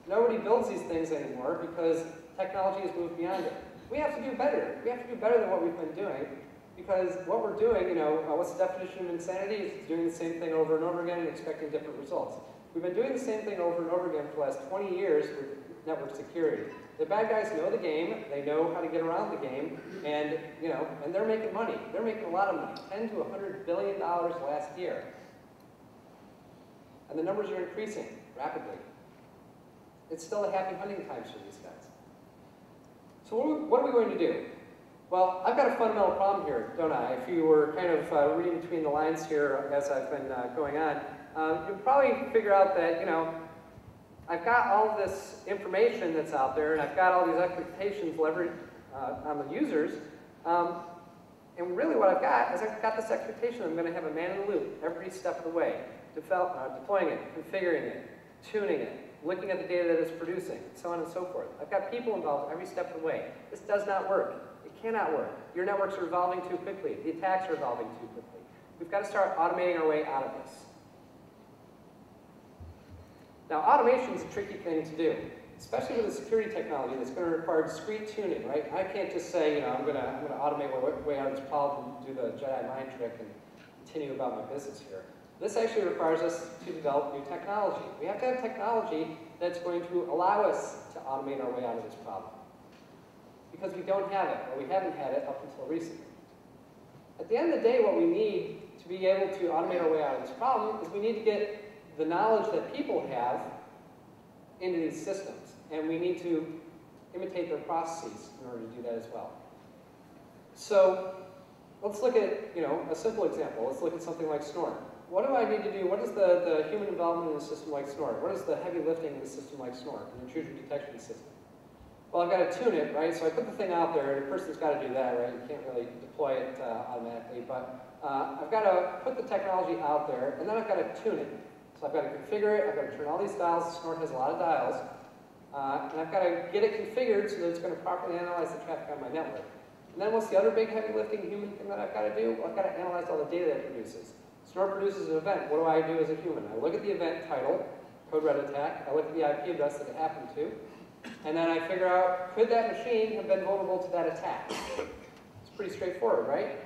Nobody builds these things anymore because technology has moved beyond it. We have to do better. We have to do better than what we've been doing, because what we're doing, what's the definition of insanity? It's doing the same thing over and over again and expecting different results. We've been doing the same thing over and over again for the last 20 years with network security. The bad guys know the game, they know how to get around the game, and and they're making money. They're making a lot of money, $10 to $100 billion last year. And the numbers are increasing rapidly. It's still a happy hunting times for these guys. So what are we going to do? Well, I've got a fundamental problem here, don't I? If you were kind of reading between the lines here as I've been going on, you'll probably figure out that, I've got all of this information that's out there, and I've got all these expectations leveraged on the users. And really what I've got is I've got this expectation I'm going to have a man in the loop every step of the way, deploying it, configuring it, tuning it, looking at the data that it's producing, so on and so forth. I've got people involved every step of the way. This does not work. It cannot work. Your networks are evolving too quickly. The attacks are evolving too quickly. We've got to start automating our way out of this. Now, automation is a tricky thing to do, especially with a security technology that's going to require discrete tuning, right? I can't just say, you know, I'm going to automate my way out of this problem and do the Jedi mind trick and continue about my business here. This actually requires us to develop new technology. We have to have technology that's going to allow us to automate our way out of this problem. Because we don't have it, or we haven't had it up until recently. At the end of the day, what we need to be able to automate our way out of this problem is we need to get the knowledge that people have into these systems. And we need to imitate their processes in order to do that as well. So let's look at, you know, a simple example. Let's look at something like Snort. What do I need to do? What is the human involvement in a system like Snort? What is the heavy lifting in a system like Snort, an intrusion detection system? Well, I've got to tune it, right? So I put the thing out there, and a person's got to do that, right? You can't really deploy it automatically, but I've got to put the technology out there, and then I've got to tune it. So I've got to configure it, I've got to turn all these dials. Snort has a lot of dials, and I've got to get it configured so that it's going to properly analyze the traffic on my network. And then what's the other big heavy lifting human thing that I've got to do? Well, I've got to analyze all the data that it produces. Snort produces an event. What do I do as a human? I look at the event title, code red attack, I look at the IP address that it happened to, and then I figure out, could that machine have been vulnerable to that attack? It's pretty straightforward, right?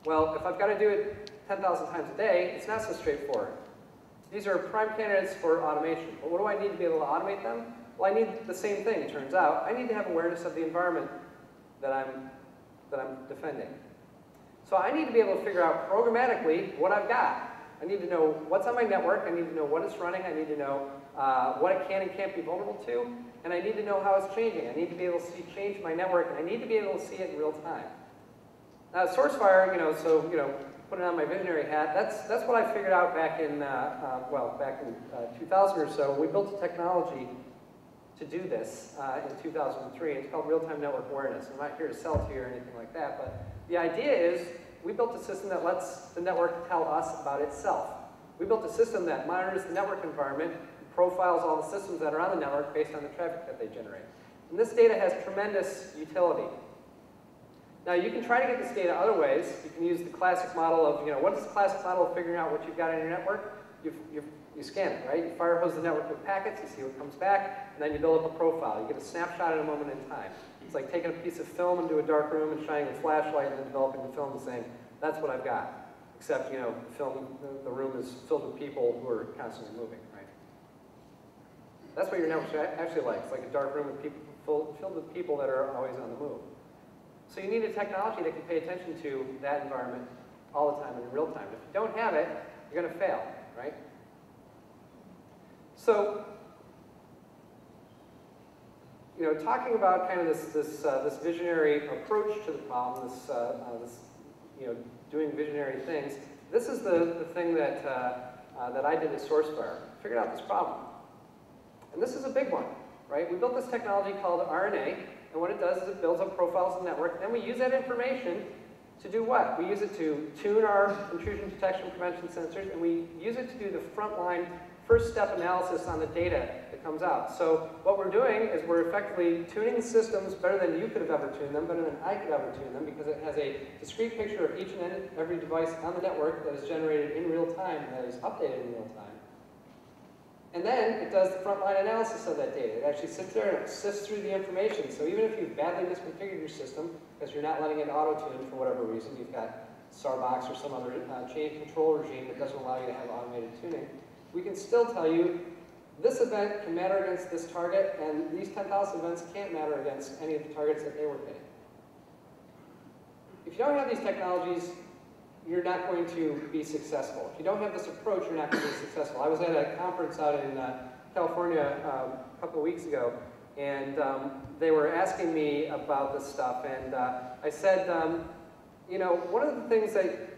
Well, if I've got to do it 10,000 times a day, it's not so straightforward. These are prime candidates for automation. But what do I need to be able to automate them? Well, I need the same thing, it turns out. I need to have awareness of the environment that I'm defending. So I need to be able to figure out programmatically what I've got. I need to know what's on my network. I need to know what it's running. I need to know what it can and can't be vulnerable to. And I need to know how it's changing. I need to be able to see change in my network, and I need to be able to see it in real time. Now, SourceFire, putting on my visionary hat, that's what I figured out back in, back in 2000 or so. We built a technology to do this in 2003. It's called real-time network awareness. I'm not here to sell to you or anything like that, but the idea is we built a system that lets the network tell us about itself. We built a system that monitors the network environment and profiles all the systems that are on the network based on the traffic that they generate. And this data has tremendous utility. Now, you can try to get this data other ways. You can use the classic model of, what is the classic model of figuring out what you've got in your network? You scan it, right? You fire hose the network with packets, you see what comes back, and then you build up a profile. You get a snapshot at a moment in time. It's like taking a piece of film into a dark room and shining a flashlight and then developing the film and saying, that's what I've got. Except, the room is filled with people who are constantly moving, right? That's what your network's actually like. It's like a dark room with people filled with people that are always on the move. So you need a technology that can pay attention to that environment all the time and in real time. If you don't have it, you're going to fail, right? So, talking about kind of this visionary approach to the problem, doing visionary things, this is the thing that I did at SourceFire. Figured out this problem. And this is a big one, right? We built this technology called RNA, and what it does is it builds up profiles of the network, and then we use that information to do what? We use it to tune our intrusion detection prevention sensors, and we use it to do the frontline first step analysis on the data that comes out. So what we're doing is we're effectively tuning the systems better than you could have ever tuned them, better than I could ever tune them, because it has a discrete picture of each and every device on the network that is generated in real time, and that is updated in real time. And then it does the frontline analysis of that data. It actually sits there and sifts through the information. So even if you've badly misconfigured your system, because you're not letting it auto-tune for whatever reason, you've got Starbox or some other change control regime that doesn't allow you to have automated tuning, we can still tell you this event can matter against this target, and these 10,000 events can't matter against any of the targets that they were hitting. If you don't have these technologies, you're not going to be successful. If you don't have this approach, you're not going to be successful. I was at a conference out in California a couple of weeks ago, and they were asking me about this stuff, and I said, one of the things that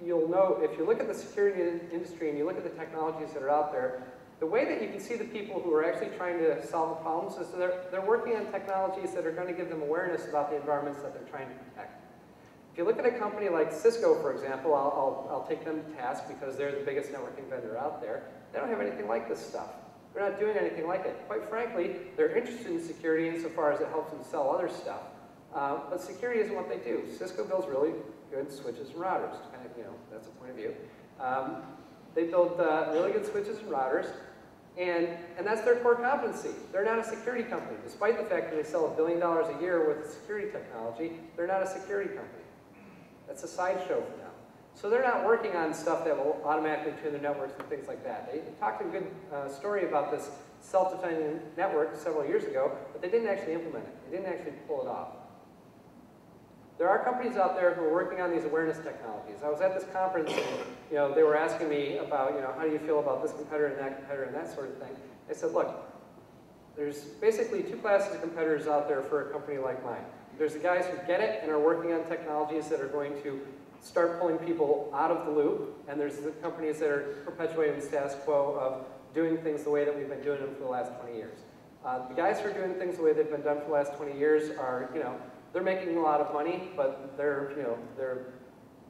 you'll know, if you look at the security industry and you look at the technologies that are out there, the way that you can see the people who are actually trying to solve the problems is they're working on technologies that are going to give them awareness about the environments that they're trying to protect. If you look at a company like Cisco, for example, I'll take them to task because they're the biggest networking vendor out there. They don't have anything like this stuff. They're not doing anything like it. Quite frankly, they're interested in security insofar as it helps them sell other stuff. But security isn't what they do. Cisco builds really good switches and routers. Kind of, that's a point of view. They build really good switches and routers, and that's their core competency. They're not a security company. Despite the fact that they sell $1 billion a year worth of security technology, they're not a security company. That's a sideshow for them. So they're not working on stuff that will automatically tune their networks and things like that. They talked a good story about this self-defining network several years ago, but they didn't actually implement it. They didn't actually pull it off. There are companies out there who are working on these awareness technologies. I was at this conference and they were asking me about how do you feel about this competitor and that sort of thing. I said, look, there's basically two classes of competitors out there for a company like mine. There's the guys who get it and are working on technologies that are going to start pulling people out of the loop, and there's the companies that are perpetuating the status quo of doing things the way that we've been doing them for the last 20 years. The guys who are doing things the way they've been done for the last 20 years are, they're making a lot of money, but they're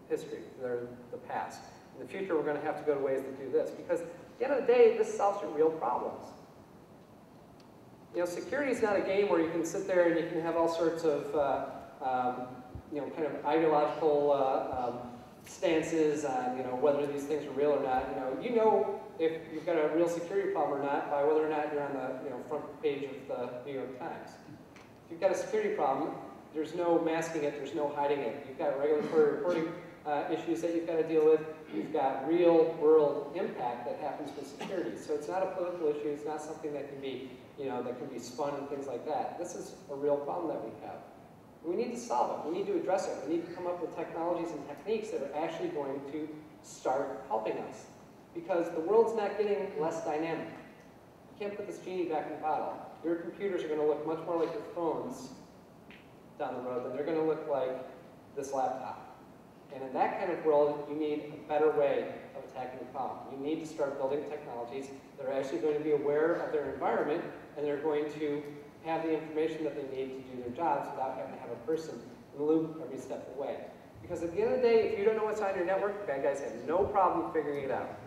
history, they're the past. In the future, we're going to have to go to ways to do this, because at the end of the day, this solves your real problems. Security is not a game where you can sit there and you can have all sorts of, kind of ideological stances on, whether these things are real or not. If you've got a real security problem or not by whether or not you're on the front page of the New York Times. If you've got a security problem, there's no masking it, there's no hiding it. You've got regulatory reporting issues that you've got to deal with. You've got real world impact that happens with security. So it's not a political issue, it's not something that can be, that can be spun and things like that. This is a real problem that we have. We need to solve it, we need to address it, we need to come up with technologies and techniques that are actually going to start helping us. Because the world's not getting less dynamic. You can't put this genie back in the bottle. Your computers are going to look much more like your phones down the road than they're going to look like this laptop. And in that kind of world, you need a better way of attacking the problem. You need to start building technologies that are actually going to be aware of their environment, and they're going to have the information that they need to do their jobs without having to have a person in the loop every step of the way. Because at the end of the day, if you don't know what's on your network, the bad guys have no problem figuring it out.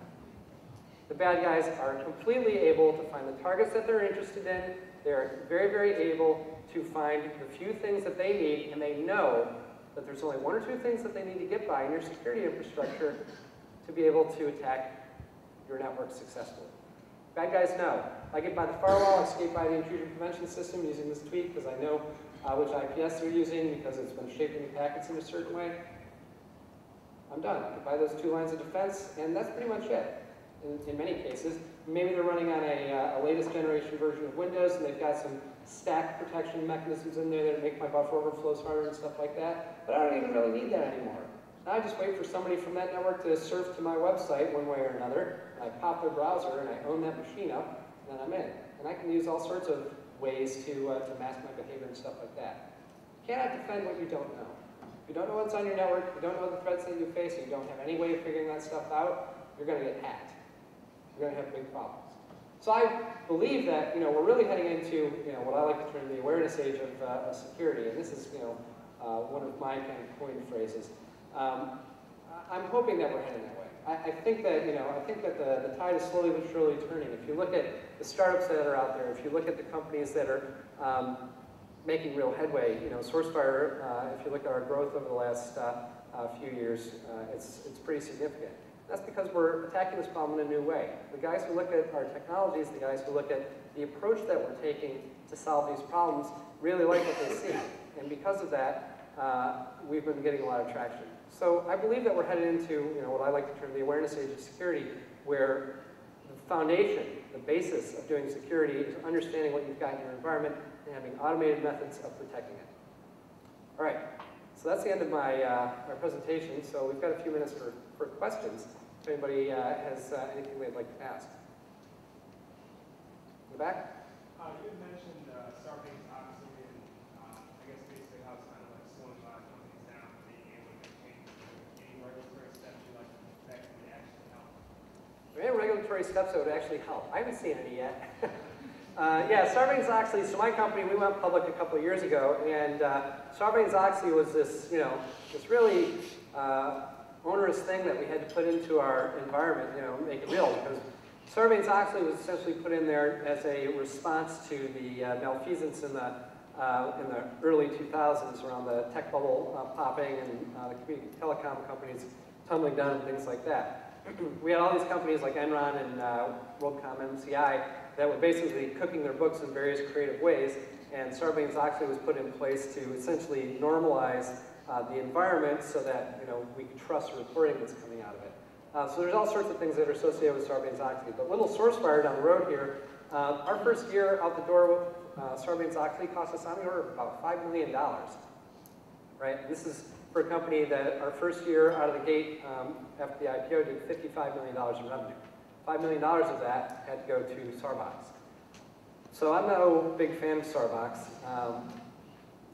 The bad guys are completely able to find the targets that they're interested in. They're very, very able to find the few things that they need, and they know that there's only one or two things that they need to get by in your security infrastructure to be able to attack your network successfully. Bad guys know. I get by the firewall, I escape by the intrusion prevention system using this tweak because I know which IPS they're using because it's been shaping the packets in a certain way. I'm done. I get by those two lines of defense, and that's pretty much it. In many cases, maybe they're running on a latest generation version of Windows, and they've got some stack protection mechanisms in there that make my buffer overflows harder and stuff like that. But I don't even really need that anymore. Now I just wait for somebody from that network to surf to my website one way or another, and I pop their browser, and I own that machine up, and then I'm in. And I can use all sorts of ways to mask my behavior and stuff like that. You cannot defend what you don't know. If you don't know what's on your network, if you don't know the threats that you face, and you don't have any way of figuring that stuff out, you're going to get hacked. You're going to have big problems. So I believe that we're really heading into what I like to term the awareness age of security, and this is one of my kind of coined phrases. I'm hoping that we're heading that way. I think that the tide is slowly but surely turning. If you look at the startups that are out there, if you look at the companies that are making real headway, SourceFire, if you look at our growth over the last few years, it's pretty significant. That's because we're attacking this problem in a new way. The guys who look at our technologies, the guys who look at the approach that we're taking to solve these problems really like what they see. And because of that, we've been getting a lot of traction. So I believe that we're headed into what I like to term the awareness age of security, where the foundation, the basis of doing security is understanding what you've got in your environment and having automated methods of protecting it. All right. So that's the end of my presentation. So we've got a few minutes for questions. If anybody has anything they'd like to ask. In the back? You had mentioned Sarbanes-Oxley and I guess basically how it's kind of like slowing a lot of companies down from being able to change any regulatory steps you like to affect and actually help. Yeah, regulatory regulatory steps that would actually help. I haven't seen any yet. Yeah, Sarbanes-Oxley, so my company, we went public a couple of years ago, and Sarbanes-Oxley was this, this really onerous thing that we had to put into our environment, make it real, because Sarbanes-Oxley was essentially put in there as a response to the malfeasance in the early 2000s around the tech bubble popping and the telecom companies tumbling down and things like that. We had all these companies like Enron and WorldCom, MCI, that were basically cooking their books in various creative ways, and Sarbanes-Oxley was put in place to essentially normalize the environment so that we could trust the reporting that's coming out of it. So there's all sorts of things that are associated with Sarbanes-Oxley. But little source fire down the road here, our first year out the door with Sarbanes-Oxley cost us on the order of about $5 million, right? And this is for a company that our first year out of the gate after the IPO did $55 million in revenue. $5 million of that had to go to Sarbox. So I'm no big fan of Sarbox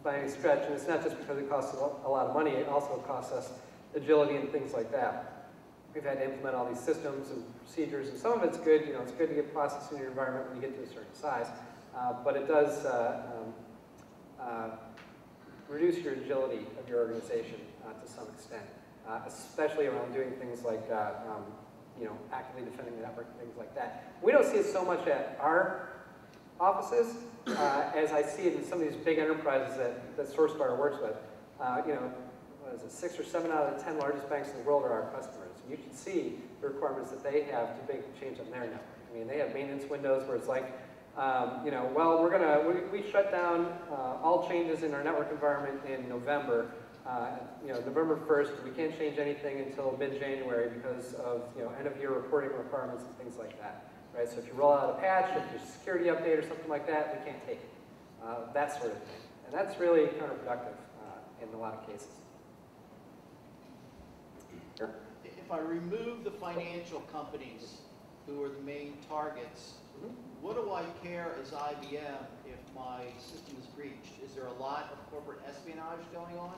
by any stretch, and it's not just because it costs a lot of money, it also costs us agility and things like that. We've had to implement all these systems and procedures, and some of it's good, it's good to get processed in your environment when you get to a certain size, but it does reduce your agility of your organization to some extent, especially around doing things like actively defending the network and things like that. We don't see it so much at our offices as I see it in some of these big enterprises that SourceFire works with. What is it, 6 or 7 out of the 10 largest banks in the world are our customers. And you can see the requirements that they have to make change on their network. I mean, they have maintenance windows where it's like, well, we shut down all changes in our network environment in November. November 1st, we can't change anything until mid-January because of end-of-year reporting requirements and things like that. Right? So if you roll out a patch, if there's a security update or something like that, we can't take it. That sort of thing. And that's really counterproductive in a lot of cases. Sure. If I remove the financial companies who are the main targets, what do I care as IBM if my system is breached? Is there a lot of corporate espionage going on?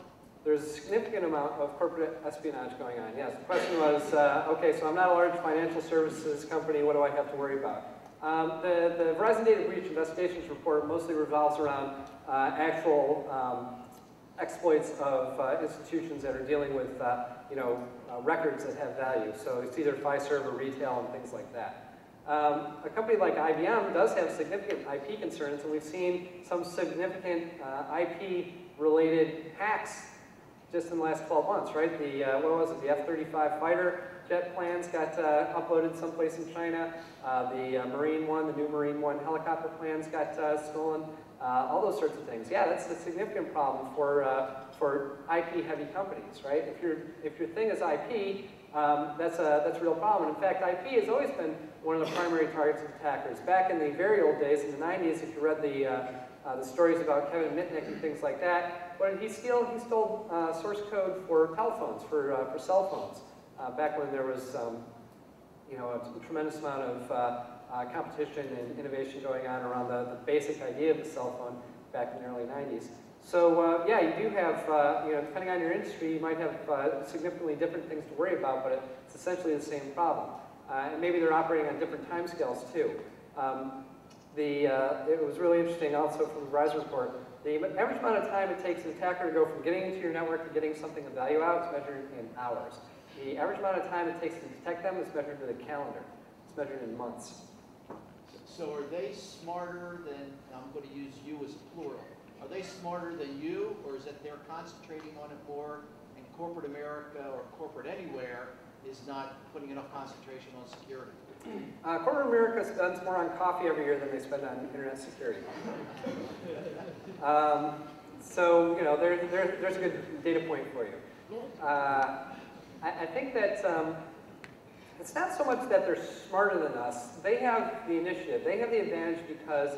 There's a significant amount of corporate espionage going on, yes. The question was, okay, so I'm not a large financial services company, what do I have to worry about? The Verizon Data Breach Investigations Report mostly revolves around actual exploits of institutions that are dealing with records that have value. So it's either Fiserv or retail and things like that. A company like IBM does have significant IP concerns, and we've seen some significant IP-related hacks just in the last 12 months, right? The, what was it, the F-35 fighter jet plans got uploaded someplace in China. The Marine One, the new Marine One helicopter plans got stolen. All those sorts of things. Yeah, that's a significant problem for IP-heavy companies, right? If your thing is IP, that's a real problem. In fact, IP has always been one of the primary targets of attackers. Back in the very old days, in the 90s, if you read the stories about Kevin Mitnick and things like that, what did he steal? He stole source code for telephones, for cell phones. Back when there was a tremendous amount of competition and innovation going on around the basic idea of the cell phone back in the early 90s. So yeah, you do have, depending on your industry, you might have significantly different things to worry about, but it's essentially the same problem. And maybe they're operating on different timescales too. It was really interesting also from the Verizon report. The average amount of time it takes an attacker to go from getting into your network to getting something of value out is measured in hours. The average amount of time it takes to detect them is measured with a calendar. It's measured in months. So are they smarter than, I'm going to use you as plural, are they smarter than you, or is it they're concentrating on it more, and corporate America or corporate anywhere is not putting enough concentration on security? Corporate America spends more on coffee every year than they spend on internet security. So, there's a good data point for you. I think that it's not so much that they're smarter than us. They have the initiative. They have the advantage because,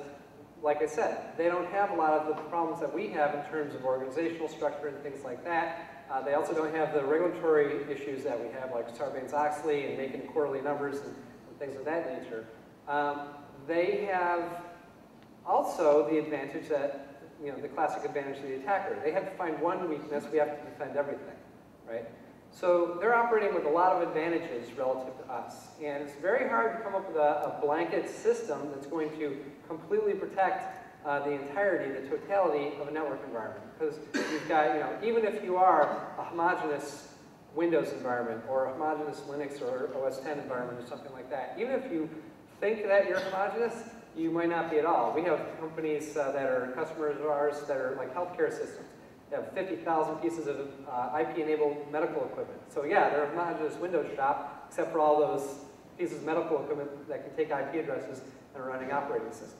like I said, they don't have a lot of the problems that we have in terms of organizational structure and things like that. They also don't have the regulatory issues that we have, like Sarbanes-Oxley and making quarterly numbers and things of that nature. They have also the advantage that, the classic advantage of the attacker. They have to find one weakness, we have to defend everything, right? So they're operating with a lot of advantages relative to us. And it's very hard to come up with a blanket system that's going to completely protect the entirety, the totality of a network environment. Because you've got, even if you are a homogeneous Windows environment or a homogeneous Linux or OS X environment or something like that, even if you think that you're homogeneous, you might not be at all. We have companies that are customers of ours that are like healthcare systems. They have 50,000 pieces of IP-enabled medical equipment. So yeah, they're a homogeneous Windows shop, except for all those pieces of medical equipment that can take IP addresses and are running operating systems.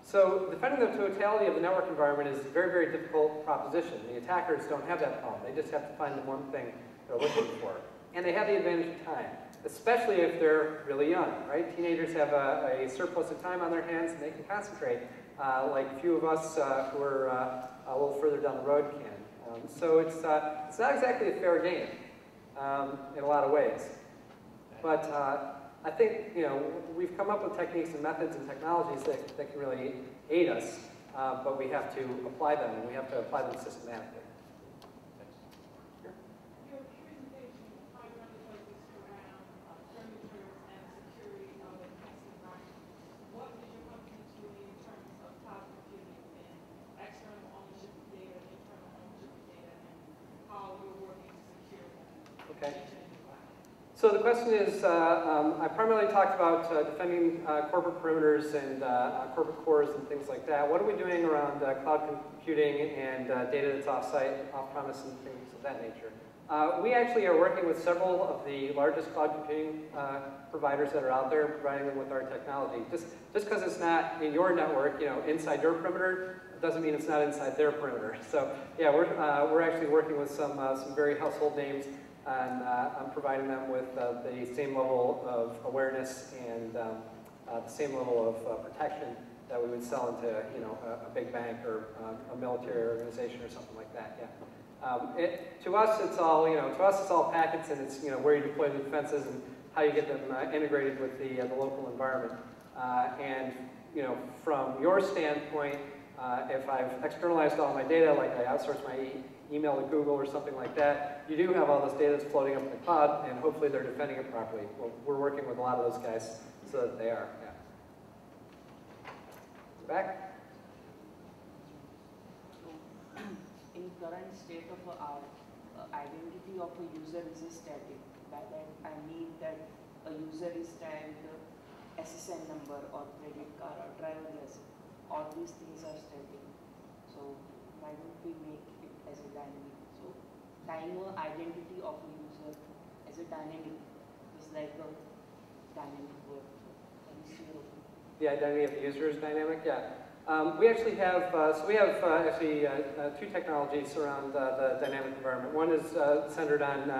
So defending the totality of the network environment is a very, very difficult proposition. The attackers don't have that problem. They just have to find the one thing they're looking for. And they have the advantage of time, especially if they're really young, right? Teenagers have a surplus of time on their hands and they can concentrate, like a few of us who are a little further down the road can. So it's not exactly a fair game in a lot of ways. But I think, we've come up with techniques and methods and technologies that can really aid us, but we have to apply them, and we have to apply them systematically. Your presentation primarily focused around perimeters and security of a test environment. What is your company doing in terms of cloud computing and external ownership of data, internal ownership of data, and how we're working to secure that? Okay. So the question is, I primarily talked about defending corporate perimeters and corporate cores and things like that. What are we doing around cloud computing and data that's off-site, off-premise, and things of that nature? We actually are working with several of the largest cloud computing providers that are out there, providing them with our technology. Just because it's not in your network, inside your perimeter, doesn't mean it's not inside their perimeter. So yeah, we're actually working with some very household names, and I'm providing them with the same level of awareness and the same level of protection that we would sell into, a big bank or a military organization or something like that. Yeah. To us, it's all packets, and it's where you deploy the defenses and how you get them integrated with the local environment. And from your standpoint, if I've externalized all my data, like I outsource my email to Google or something like that, you do have all this data that's floating up in the cloud, and hopefully they're defending it properly. Well, we're working with a lot of those guys so that they are. Yeah. Back. In current state of our identity of a user is static. By that I mean that a user is tagged SSN number or credit card or driver license. All these things are static. So why don't we make it as a dynamic? So tying an identity of a user as a dynamic is like a dynamic word. The identity of the user is dynamic, yeah. We actually have, two technologies around the dynamic environment. One is centered on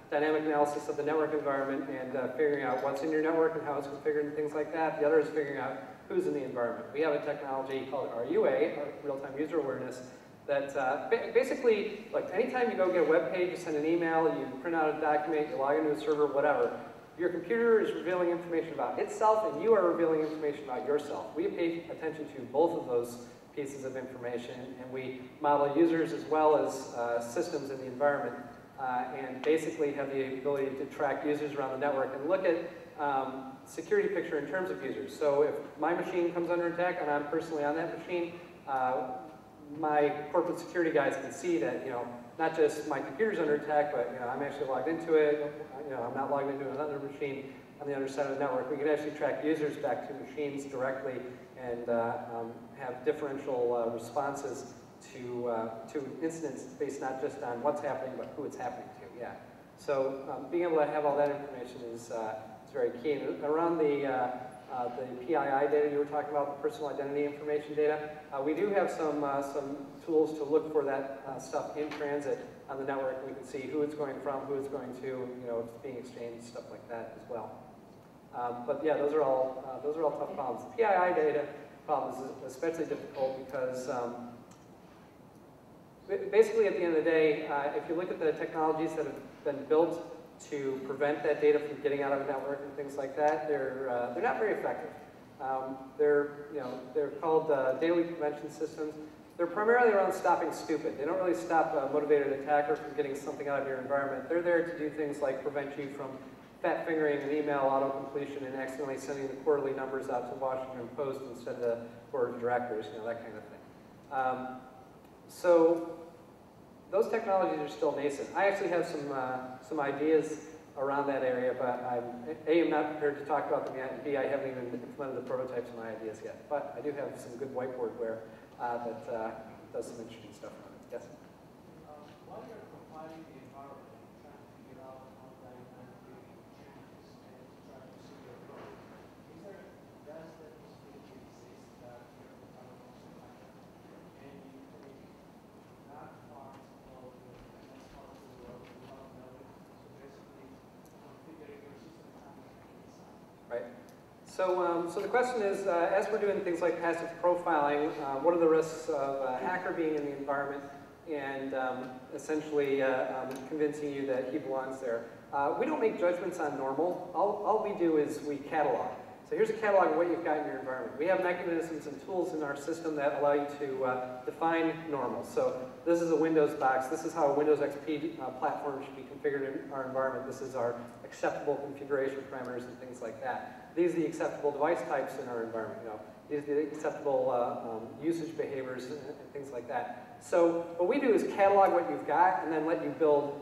dynamic analysis of the network environment and figuring out what's in your network and how it's configured and things like that. The other is figuring out who's in the environment. We have a technology called RUA, or Real-Time User Awareness, that basically, like anytime you go get a web page, you send an email, you print out a document, you log into a server, whatever, your computer is revealing information about itself, and you are revealing information about yourself. We pay attention to both of those pieces of information, and we model users as well as systems in the environment, and basically have the ability to track users around the network and look at security picture in terms of users. So if my machine comes under attack and I'm personally on that machine, my corporate security guys can see that, not just my computer's under attack, but I'm actually logged into it. I'm not logged into another machine on the other side of the network. We can actually track users back to machines directly and have differential responses to incidents based not just on what's happening, but who it's happening to. Yeah. So being able to have all that information is very key. And around the PII data you were talking about, the personal identity information data, we do have some tools to look for that stuff in transit on the network. We can see who it's going from, who it's going to, if it's being exchanged, stuff like that as well. But yeah, those are all tough problems. The PII data problem is especially difficult because basically at the end of the day, if you look at the technologies that have been built to prevent that data from getting out of a network and things like that, they're not very effective. They're called daily prevention systems, They're primarily around stopping stupid. They don't really stop a motivated attacker from getting something out of your environment. They're there to do things like prevent you from fat fingering an email auto-completion and accidentally sending the quarterly numbers out to the Washington Post instead of the board of directors, you know, that kind of thing. So those technologies are still nascent. I actually have some ideas around that area, but I'm not prepared to talk about them yet, and B, I haven't even implemented the prototypes of my ideas yet. But I do have some good whiteboardware that does some interesting stuff around it. Yes? While you're compiling the environment, trying to figure out how that environment changes and trying to see your code, does that possibility exist that your compiler also like that? And you take that part of the next part of the world without knowing, so basically configuring your system inside. Right. So the question is, as we're doing things like passive profiling, what are the risks of a hacker being in the environment and essentially convincing you that he belongs there? We don't make judgments on normal. All we do is we catalog. So here's a catalog of what you've got in your environment. We have mechanisms and tools in our system that allow you to define normal. So this is a Windows box. This is how a Windows XP platform should be configured in our environment. This is our acceptable configuration parameters and things like that. These are the acceptable device types in our environment. You know, these are the acceptable usage behaviors and things like that. So what we do is catalog what you've got and then let you build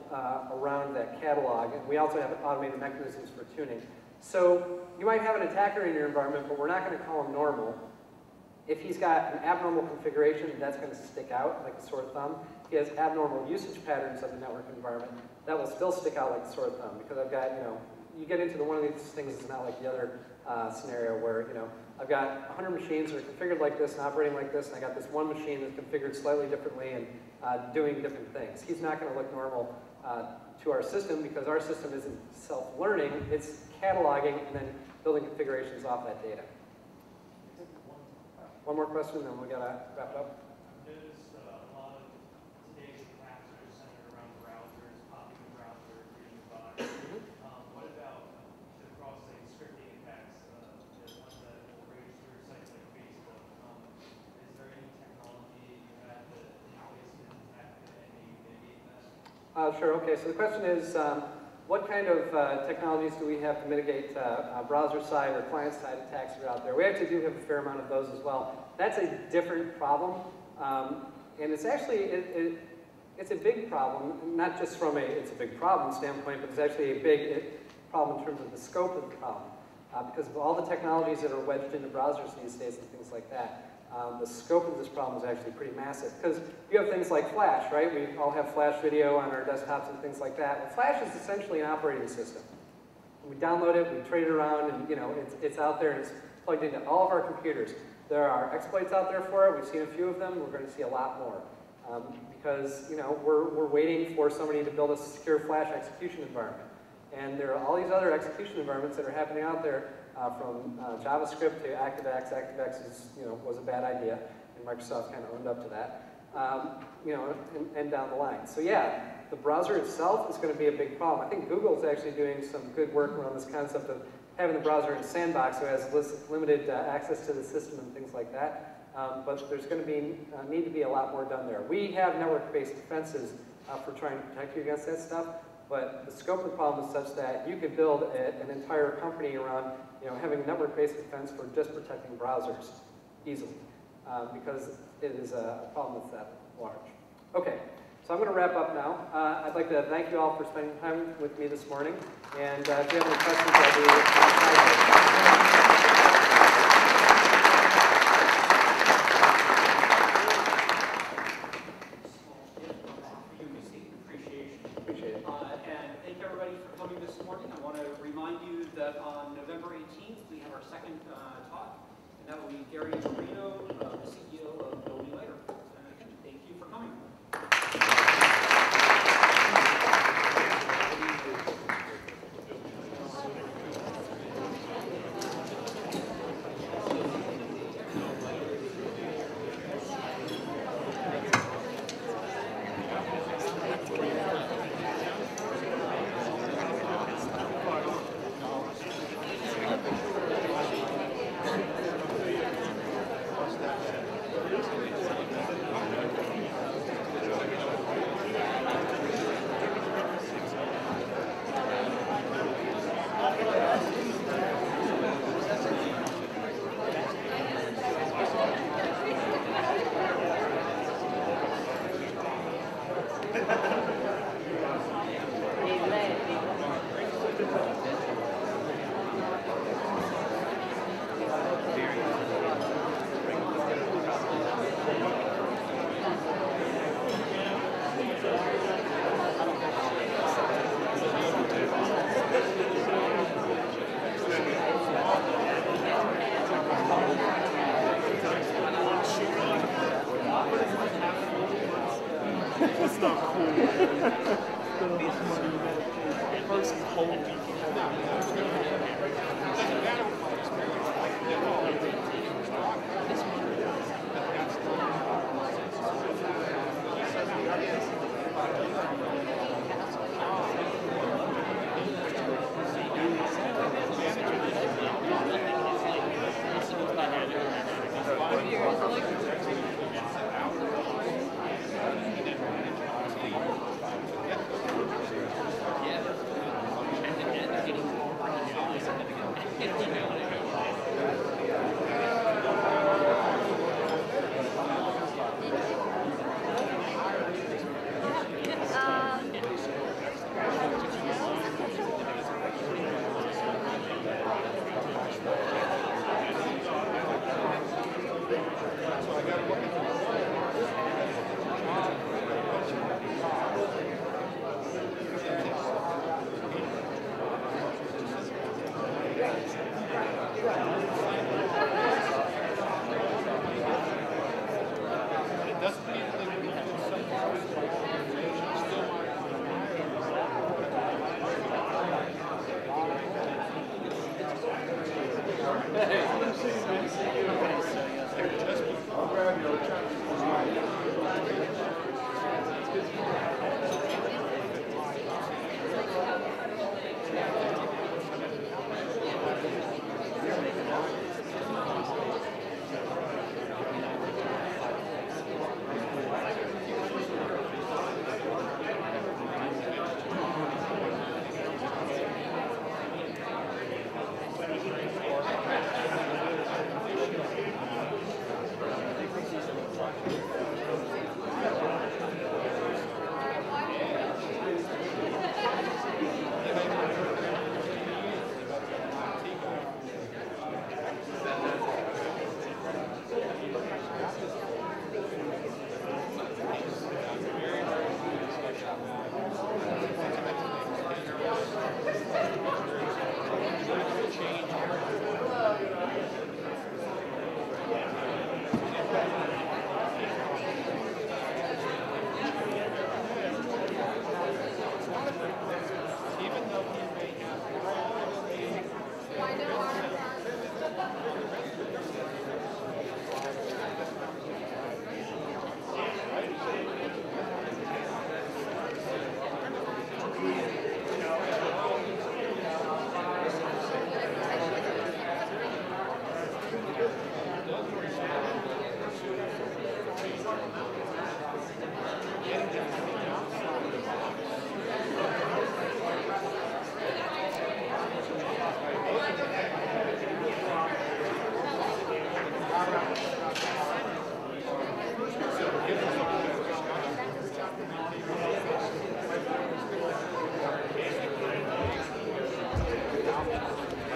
around that catalog. And we also have automated mechanisms for tuning. So you might have an attacker in your environment, but we're not going to call him normal. If he's got an abnormal configuration, that's going to stick out like a sore thumb. If he has abnormal usage patterns of the network environment, that will still stick out like a sore thumb because I've got, you know, you get into one of these things that's not like the other scenario where, you know, I've got 100 machines that are configured like this and operating like this, and I got this one machine that's configured slightly differently and doing different things. He's not going to look normal to our system because our system isn't self-learning, it's cataloging and then building configurations off that data. One more question, then we gotta wrap it up. I've noticed a lot of today's attacks are centered around browsers, popping the browser, reading the box. What about the cross-site scripting attacks on the Roesch through sites like Facebook? Is there any technology you have that in place to detect and mitigate that? Sure, okay, so the question is, what kind of technologies do we have to mitigate browser-side or client-side attacks that are out there? We actually do have a fair amount of those as well. That's a different problem, and it's actually, it's a big problem, not just from it's a big problem standpoint, but it's actually a big problem in terms of the scope of the problem. Because of all the technologies that are wedged into browsers these days and things like that, the scope of this problem is actually pretty massive. Because you have things like Flash, right? We all have Flash video on our desktops and things like that. Well, Flash is essentially an operating system. We download it, we trade it around, and you know, it's out there and it's plugged into all of our computers. There are exploits out there for it. We've seen a few of them. We're going to see a lot more. Because, you know, we're waiting for somebody to build a secure Flash execution environment. And there are all these other execution environments that are happening out there, from JavaScript to ActiveX. ActiveX is, you know, was a bad idea, and Microsoft kind of owned up to that. You know, and down the line. So yeah, the browser itself is going to be a big problem. I think Google's actually doing some good work around this concept of having the browser in a sandbox, so it has limited access to the system and things like that. But there's going to be need to be a lot more done there. We have network-based defenses for trying to protect you against that stuff. But the scope of the problem is such that you could build an entire company around, you know, having network-based defense for just protecting browsers easily, because it is a problem that's that large. Okay, so I'm going to wrap up now. I'd like to thank you all for spending time with me this morning. And if you have any questions, I'll be happy. On November 18th, we have our second talk, and that will be Gary Torino, the CEO of Build Me Later. And again, thank you for coming. That's not cool. First whole So I got to look at